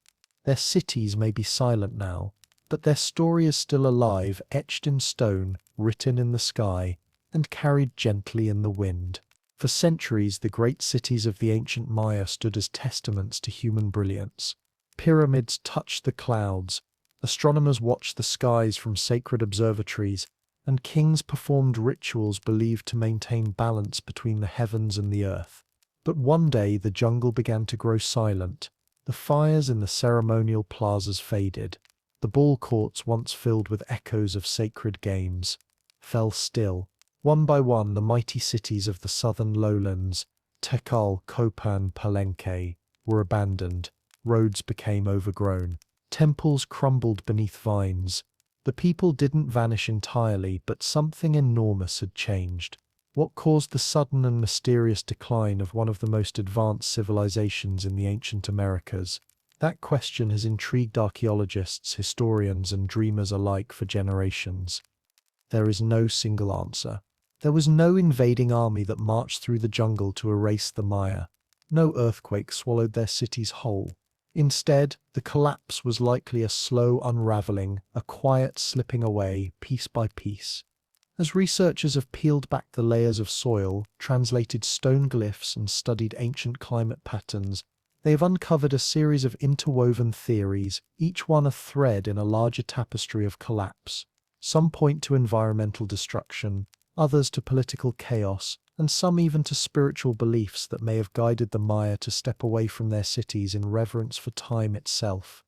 [SPEAKER 1] Their cities may be silent now, but their story is still alive, etched in stone, written in the sky, and carried gently in the wind. For centuries, the great cities of the ancient Maya stood as testaments to human brilliance. Pyramids touched the clouds, astronomers watched the skies from sacred observatories, and kings performed rituals believed to maintain balance between the heavens and the earth. But one day the jungle began to grow silent. The fires in the ceremonial plazas faded. The ball courts, once filled with echoes of sacred games, fell still. One by one, the mighty cities of the southern lowlands, Tikal, Copan, Palenque, were abandoned. Roads became overgrown. Temples crumbled beneath vines. The people didn't vanish entirely, but something enormous had changed. What caused the sudden and mysterious decline of one of the most advanced civilizations in the ancient Americas? That question has intrigued archaeologists, historians, and dreamers alike for generations. There is no single answer. There was no invading army that marched through the jungle to erase the Maya. No earthquake swallowed their cities whole. Instead, the collapse was likely a slow unraveling, a quiet slipping away, piece by piece. As researchers have peeled back the layers of soil, translated stone glyphs, and studied ancient climate patterns, they have uncovered a series of interwoven theories, each one a thread in a larger tapestry of collapse. Some point to environmental destruction, others to political chaos, and some even to spiritual beliefs that may have guided the Maya to step away from their cities in reverence for time itself.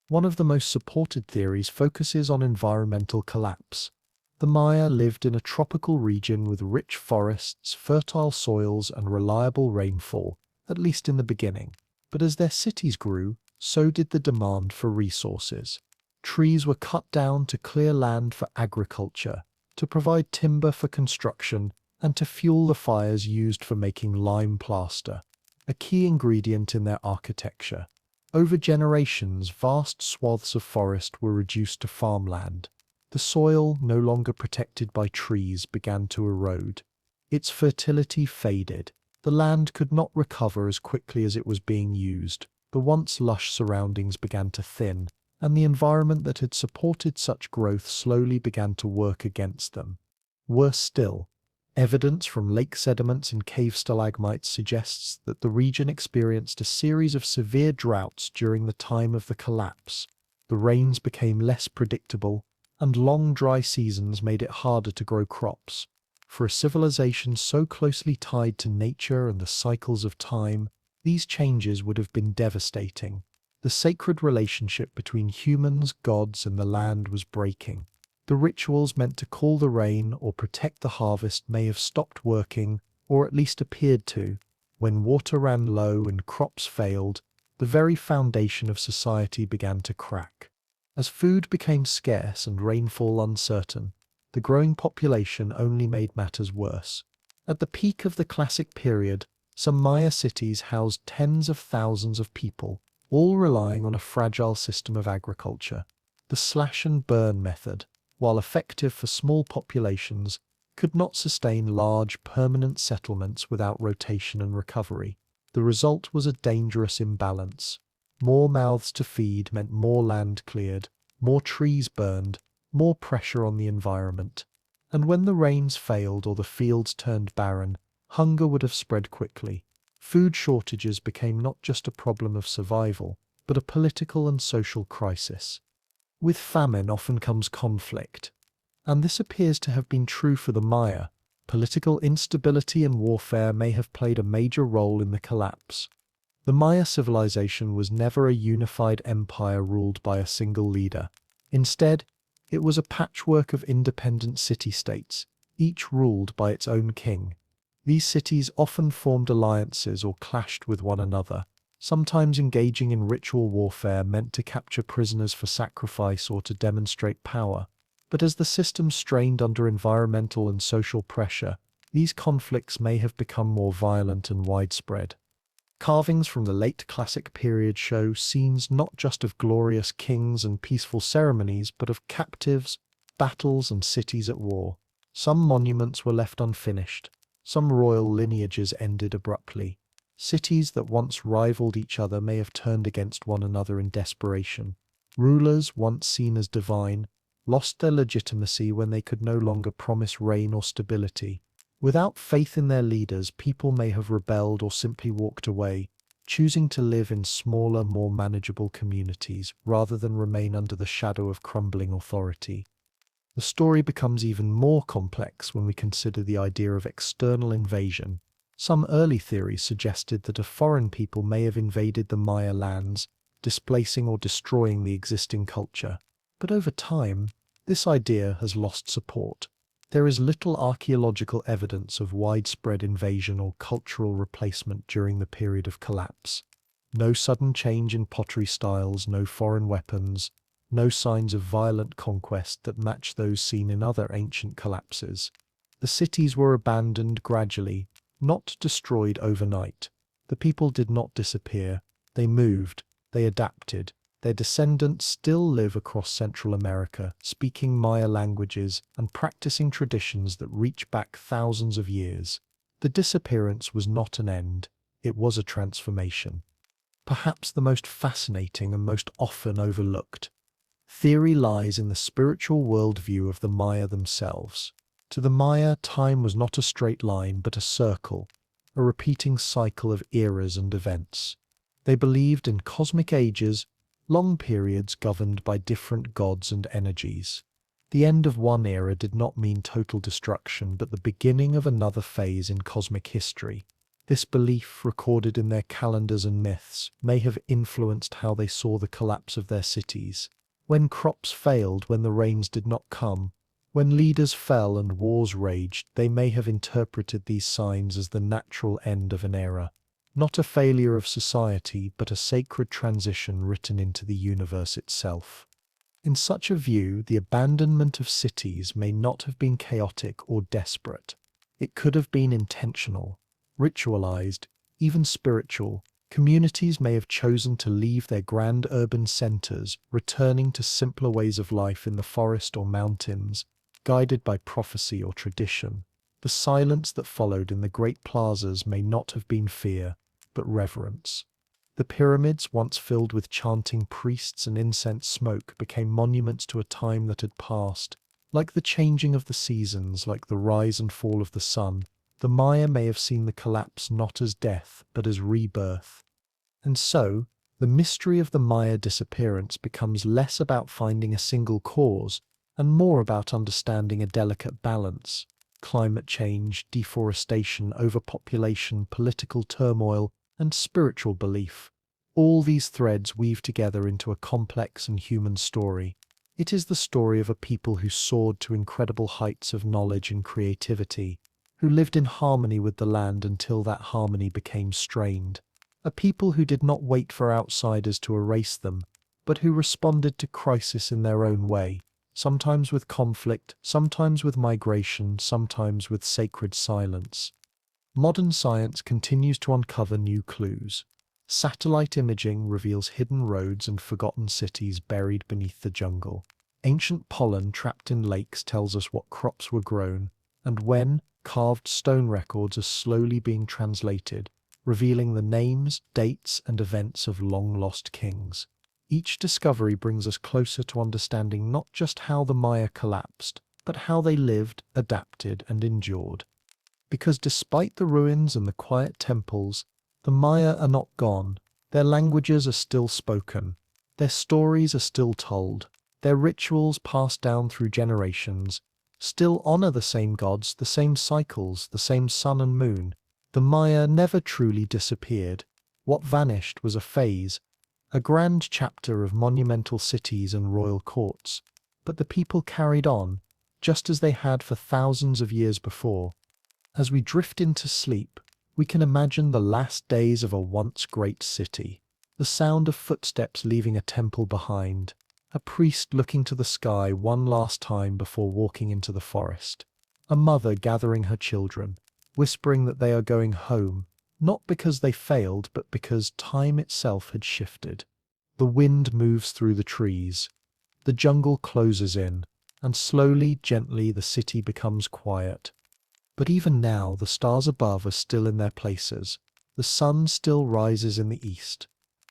[SPEAKER 1] One of the most supported theories focuses on environmental collapse. The Maya lived in a tropical region with rich forests, fertile soils, and reliable rainfall, at least in the beginning. But as their cities grew, so did the demand for resources. Trees were cut down to clear land for agriculture, to provide timber for construction, and to fuel the fires used for making lime plaster, a key ingredient in their architecture. Over generations, vast swaths of forest were reduced to farmland. The soil, no longer protected by trees, began to erode. Its fertility faded. The land could not recover as quickly as it was being used. The once lush surroundings began to thin, and the environment that had supported such growth slowly began to work against them. Worse still, evidence from lake sediments and cave stalagmites suggests that the region experienced a series of severe droughts during the time of the collapse. The rains became less predictable, and long dry seasons made it harder to grow crops. For a civilization so closely tied to nature and the cycles of time, these changes would have been devastating. The sacred relationship between humans, gods, and the land was breaking. The rituals meant to call the rain or protect the harvest may have stopped working, or at least appeared to. When water ran low and crops failed, the very foundation of society began to crack. As food became scarce and rainfall uncertain, the growing population only made matters worse. At the peak of the classic period, some Maya cities housed tens of thousands of people, all relying on a fragile system of agriculture. The slash and burn method, while effective for small populations, could not sustain large, permanent settlements without rotation and recovery. The result was a dangerous imbalance. More mouths to feed meant more land cleared, more trees burned, more pressure on the environment. And when the rains failed or the fields turned barren, hunger would have spread quickly. Food shortages became not just a problem of survival, but a political and social crisis. With famine often comes conflict, and this appears to have been true for the Maya. Political instability and warfare may have played a major role in the collapse. The Maya civilization was never a unified empire ruled by a single leader. Instead, it was a patchwork of independent city-states, each ruled by its own king. These cities often formed alliances or clashed with one another, sometimes engaging in ritual warfare meant to capture prisoners for sacrifice or to demonstrate power. But as the system strained under environmental and social pressure, these conflicts may have become more violent and widespread. Carvings from the late classic period show scenes not just of glorious kings and peaceful ceremonies, but of captives, battles, and cities at war. Some monuments were left unfinished. Some royal lineages ended abruptly. Cities that once rivaled each other may have turned against one another in desperation. Rulers, once seen as divine, lost their legitimacy when they could no longer promise reign or stability. Without faith in their leaders, people may have rebelled or simply walked away, choosing to live in smaller, more manageable communities rather than remain under the shadow of crumbling authority. The story becomes even more complex when we consider the idea of external invasion. Some early theories suggested that a foreign people may have invaded the Maya lands, displacing or destroying the existing culture. But over time, this idea has lost support. There is little archaeological evidence of widespread invasion or cultural replacement during the period of collapse. No sudden change in pottery styles, no foreign weapons, no signs of violent conquest that match those seen in other ancient collapses. The cities were abandoned gradually, not destroyed overnight. The people did not disappear. They moved, they adapted. Their descendants still live across Central America, speaking Maya languages and practicing traditions that reach back thousands of years. The disappearance was not an end, it was a transformation. Perhaps the most fascinating and most often overlooked theory lies in the spiritual worldview of the Maya themselves. To the Maya, time was not a straight line but a circle, a repeating cycle of eras and events. They believed in cosmic ages, long periods governed by different gods and energies. The end of one era did not mean total destruction, but the beginning of another phase in cosmic history. This belief, recorded in their calendars and myths, may have influenced how they saw the collapse of their cities. When crops failed, when the rains did not come, when leaders fell and wars raged, they may have interpreted these signs as the natural end of an era. Not a failure of society, but a sacred transition written into the universe itself. In such a view, the abandonment of cities may not have been chaotic or desperate. It could have been intentional, ritualized, even spiritual. Communities may have chosen to leave their grand urban centers, returning to simpler ways of life in the forest or mountains, guided by prophecy or tradition. The silence that followed in the great plazas may not have been fear, but reverence. The pyramids, once filled with chanting priests and incense smoke, became monuments to a time that had passed. Like the changing of the seasons, like the rise and fall of the sun, the Maya may have seen the collapse not as death, but as rebirth. And so, the mystery of the Maya disappearance becomes less about finding a single cause, and more about understanding a delicate balance. Climate change, deforestation, overpopulation, political turmoil, and spiritual belief. All these threads weave together into a complex and human story. It is the story of a people who soared to incredible heights of knowledge and creativity, who lived in harmony with the land until that harmony became strained. A people who did not wait for outsiders to erase them, but who responded to crisis in their own way, sometimes with conflict, sometimes with migration, sometimes with sacred silence. Modern science continues to uncover new clues. Satellite imaging reveals hidden roads and forgotten cities buried beneath the jungle. Ancient pollen trapped in lakes tells us what crops were grown, and when, carved stone records are slowly being translated, revealing the names, dates, and events of long-lost kings. Each discovery brings us closer to understanding not just how the Maya collapsed, but how they lived, adapted, and endured. Because despite the ruins and the quiet temples, the Maya are not gone. Their languages are still spoken. Their stories are still told. Their rituals passed down through generations still honor the same gods, the same cycles, the same sun and moon. The Maya never truly disappeared. What vanished was a phase, a grand chapter of monumental cities and royal courts. But the people carried on, just as they had for thousands of years before. As we drift into sleep, we can imagine the last days of a once great city. The sound of footsteps leaving a temple behind. A priest looking to the sky one last time before walking into the forest. A mother gathering her children, whispering that they are going home, not because they failed, but because time itself had shifted. The wind moves through the trees. The jungle closes in, and slowly, gently, the city becomes quiet. But even now, the stars above are still in their places. The sun still rises in the east.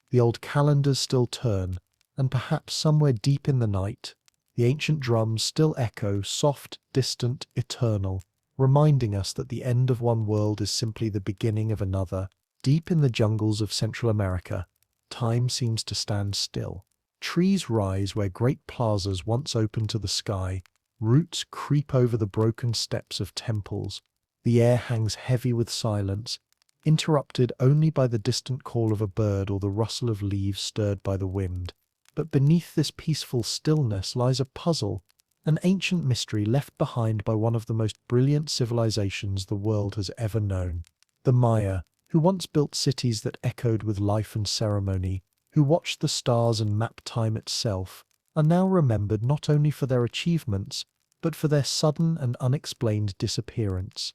[SPEAKER 1] The old calendars still turn, and perhaps somewhere deep in the night, the ancient drums still echo, soft, distant, eternal, reminding us that the end of one world is simply the beginning of another. Deep in the jungles of Central America, time seems to stand still. Trees rise where great plazas once opened to the sky. Roots creep over the broken steps of temples. The air hangs heavy with silence, interrupted only by the distant call of a bird or the rustle of leaves stirred by the wind. But beneath this peaceful stillness lies a puzzle, an ancient mystery left behind by one of the most brilliant civilizations the world has ever known. The Maya, who once built cities that echoed with life and ceremony, who watched the stars and mapped time itself, are now remembered not only for their achievements, but for their sudden and unexplained disappearance.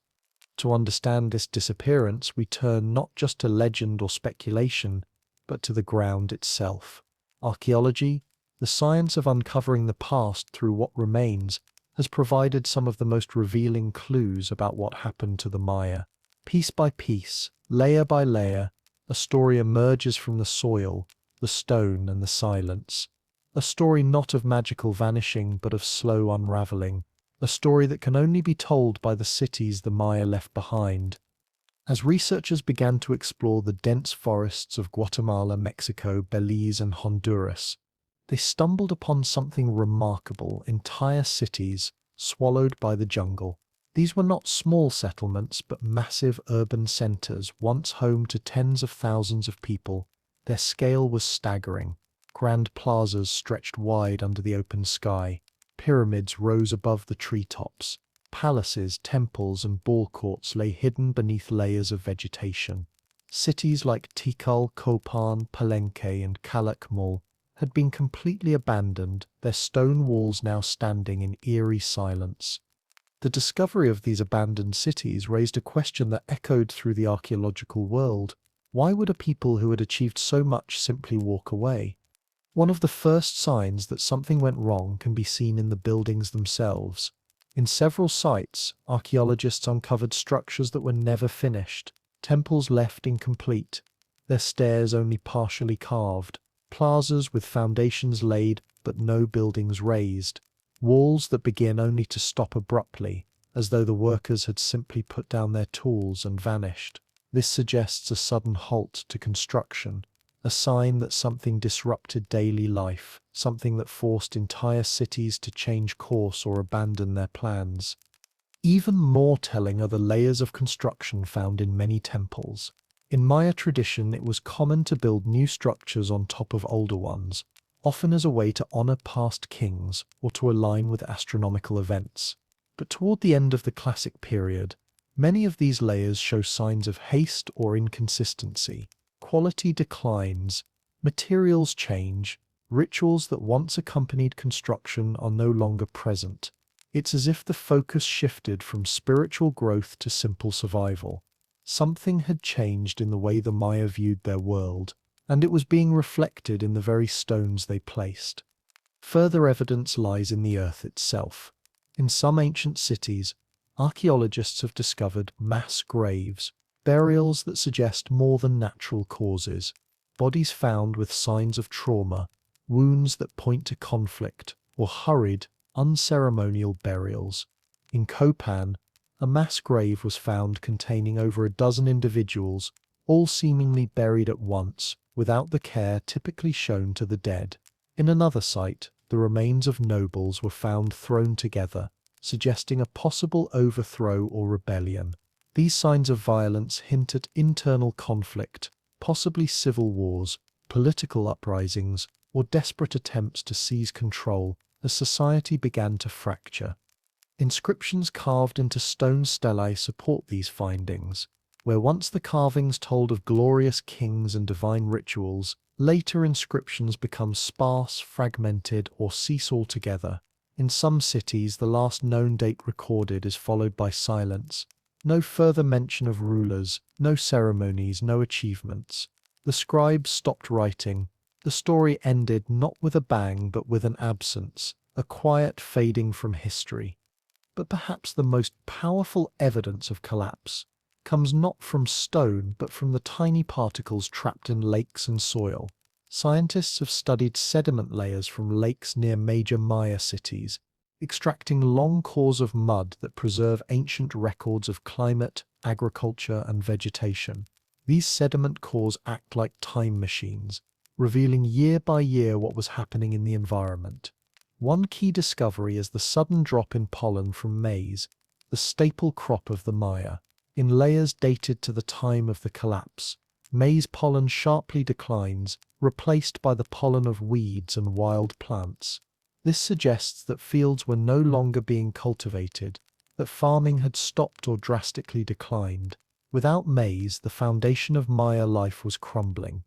[SPEAKER 1] To understand this disappearance, we turn not just to legend or speculation, but to the ground itself. Archaeology, the science of uncovering the past through what remains, has provided some of the most revealing clues about what happened to the Maya. Piece by piece, layer by layer, a story emerges from the soil, the stone, and the silence. A story not of magical vanishing, but of slow unraveling. A story that can only be told by the cities the Maya left behind. As researchers began to explore the dense forests of Guatemala, Mexico, Belize, and Honduras, they stumbled upon something remarkable: entire cities swallowed by the jungle. These were not small settlements, but massive urban centers, once home to tens of thousands of people. Their scale was staggering. Grand plazas stretched wide under the open sky. Pyramids rose above the treetops. Palaces, temples, and ball courts lay hidden beneath layers of vegetation. Cities like Tikal, Copan, Palenque, and Calakmul had been completely abandoned, their stone walls now standing in eerie silence. The discovery of these abandoned cities raised a question that echoed through the archaeological world. Why would a people who had achieved so much simply walk away? One of the first signs that something went wrong can be seen in the buildings themselves. In several sites, archaeologists uncovered structures that were never finished, temples left incomplete, their stairs only partially carved, plazas with foundations laid but no buildings raised, walls that begin only to stop abruptly, as though the workers had simply put down their tools and vanished. This suggests a sudden halt to construction, a sign that something disrupted daily life, something that forced entire cities to change course or abandon their plans. Even more telling are the layers of construction found in many temples. In Maya tradition, it was common to build new structures on top of older ones, often as a way to honor past kings or to align with astronomical events. But toward the end of the classic period, many of these layers show signs of haste or inconsistency. Quality declines, materials change, rituals that once accompanied construction are no longer present. It's as if the focus shifted from spiritual growth to simple survival. Something had changed in the way the Maya viewed their world, and it was being reflected in the very stones they placed. Further evidence lies in the earth itself. In some ancient cities, archaeologists have discovered mass graves, burials that suggest more than natural causes, bodies found with signs of trauma, wounds that point to conflict, or hurried, unceremonial burials. In Copan, a mass grave was found containing over a dozen individuals, all seemingly buried at once, without the care typically shown to the dead. In another site, the remains of nobles were found thrown together, suggesting a possible overthrow or rebellion. These signs of violence hint at internal conflict, possibly civil wars, political uprisings, or desperate attempts to seize control as society began to fracture. Inscriptions carved into stone stelae support these findings. Where once the carvings told of glorious kings and divine rituals, later inscriptions become sparse, fragmented, or cease altogether. In some cities, the last known date recorded is followed by silence. No further mention of rulers, no ceremonies, no achievements. The scribes stopped writing. The story ended not with a bang but with an absence, a quiet fading from history. But perhaps the most powerful evidence of collapse comes not from stone but from the tiny particles trapped in lakes and soil. Scientists have studied sediment layers from lakes near major Maya cities, extracting long cores of mud that preserve ancient records of climate, agriculture, and vegetation. These sediment cores act like time machines, revealing year by year what was happening in the environment. One key discovery is the sudden drop in pollen from maize, the staple crop of the Maya. In layers dated to the time of the collapse, maize pollen sharply declines, replaced by the pollen of weeds and wild plants. This suggests that fields were no longer being cultivated, that farming had stopped or drastically declined. Without maize, the foundation of Maya life was crumbling.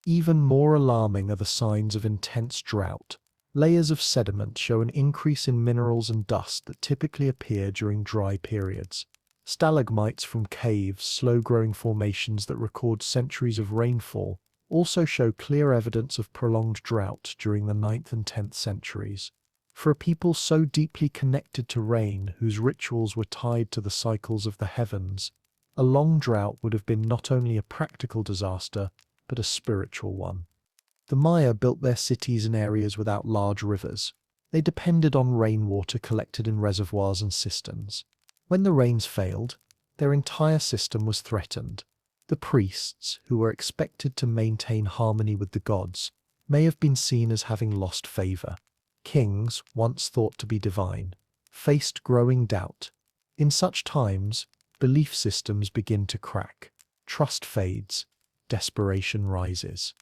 [SPEAKER 1] Even more alarming are the signs of intense drought. Layers of sediment show an increase in minerals and dust that typically appear during dry periods. Stalagmites from caves, slow-growing formations that record centuries of rainfall, also show clear evidence of prolonged drought during the 9th and 10th centuries. For a people so deeply connected to rain, whose rituals were tied to the cycles of the heavens, a long drought would have been not only a practical disaster, but a spiritual one. The Maya built their cities in areas without large rivers. They depended on rainwater collected in reservoirs and cisterns. When the rains failed, their entire system was threatened. The priests, who were expected to maintain harmony with the gods, may have been seen as having lost favor. Kings, once thought to be divine, faced growing doubt. In such times, belief systems begin to crack. Trust fades. Desperation rises.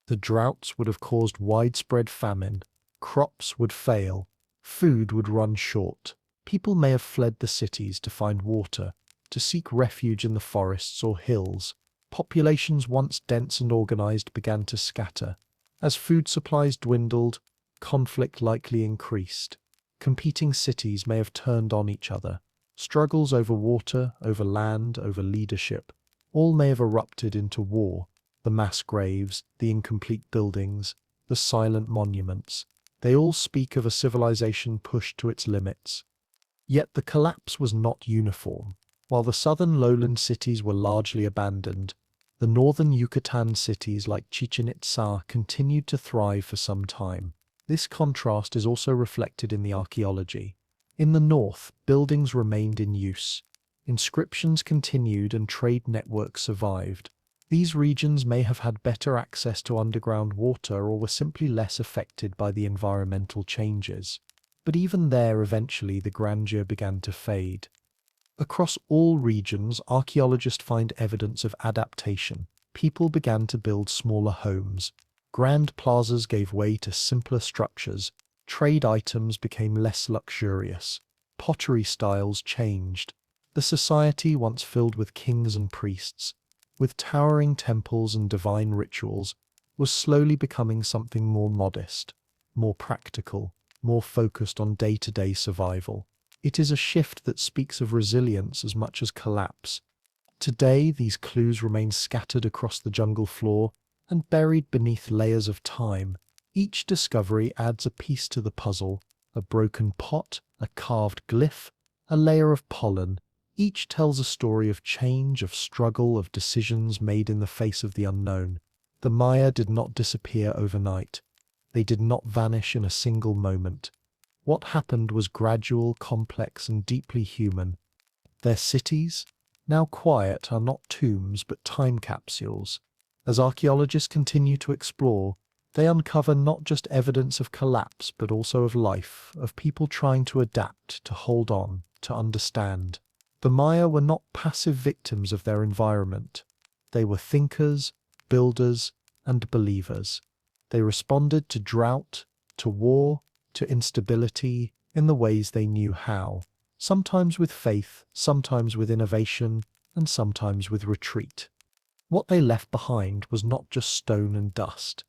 [SPEAKER 1] The droughts would have caused widespread famine. Crops would fail. Food would run short. People may have fled the cities to find water, to seek refuge in the forests or hills. Populations once dense and organized began to scatter. As food supplies dwindled, conflict likely increased. Competing cities may have turned on each other. Struggles over water, over land, over leadership, all may have erupted into war. The mass graves, the incomplete buildings, the silent monuments, they all speak of a civilization pushed to its limits. Yet the collapse was not uniform. While the southern lowland cities were largely abandoned, the northern Yucatan cities like Chichen Itza continued to thrive for some time. This contrast is also reflected in the archaeology. In the north, buildings remained in use. Inscriptions continued and trade networks survived. These regions may have had better access to underground water or were simply less affected by the environmental changes. But even there, eventually, the grandeur began to fade. Across all regions, archaeologists find evidence of adaptation. People began to build smaller homes. Grand plazas gave way to simpler structures. Trade items became less luxurious. Pottery styles changed. The society once filled with kings and priests, with towering temples and divine rituals, was slowly becoming something more modest, more practical, more focused on day-to-day survival. It is a shift that speaks of resilience as much as collapse. Today, these clues remain scattered across the jungle floor and buried beneath layers of time. Each discovery adds a piece to the puzzle: a broken pot, a carved glyph, a layer of pollen. Each tells a story of change, of struggle, of decisions made in the face of the unknown. The Maya did not disappear overnight. They did not vanish in a single moment. What happened was gradual, complex, and deeply human. Their cities, now quiet, are not tombs but time capsules. As archaeologists continue to explore, they uncover not just evidence of collapse but also of life, of people trying to adapt, to hold on, to understand. The Maya were not passive victims of their environment. They were thinkers, builders, and believers. They responded to drought, to war, to instability in the ways they knew how, sometimes with faith, sometimes with innovation, and sometimes with retreat. What they left behind was not just stone and dust.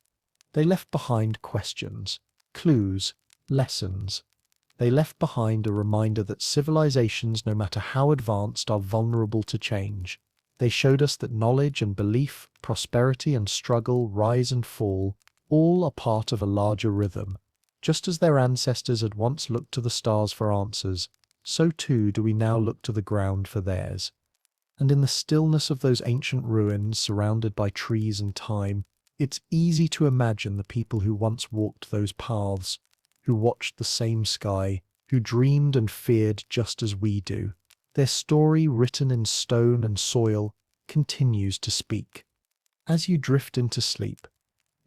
[SPEAKER 1] They left behind questions, clues, lessons. They left behind a reminder that civilizations, no matter how advanced, are vulnerable to change. They showed us that knowledge and belief, prosperity and struggle, rise and fall, all are part of a larger rhythm. Just as their ancestors had once looked to the stars for answers, so too do we now look to the ground for theirs. And in the stillness of those ancient ruins, surrounded by trees and time, it's easy to imagine the people who once walked those paths, who watched the same sky, who dreamed and feared just as we do. Their story, written in stone and soil, continues to speak. As you drift into sleep,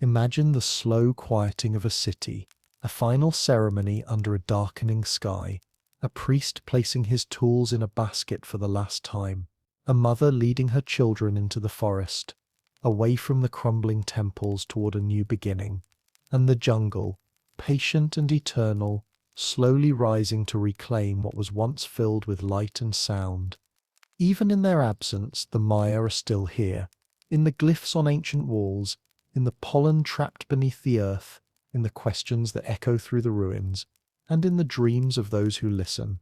[SPEAKER 1] imagine the slow quieting of a city, a final ceremony under a darkening sky, a priest placing his tools in a basket for the last time, a mother leading her children into the forest, away from the crumbling temples toward a new beginning, and the jungle, patient and eternal, slowly rising to reclaim what was once filled with light and sound. Even in their absence, the Maya are still here, in the glyphs on ancient walls, in the pollen trapped beneath the earth, in the questions that echo through the ruins, and in the dreams of those who listen.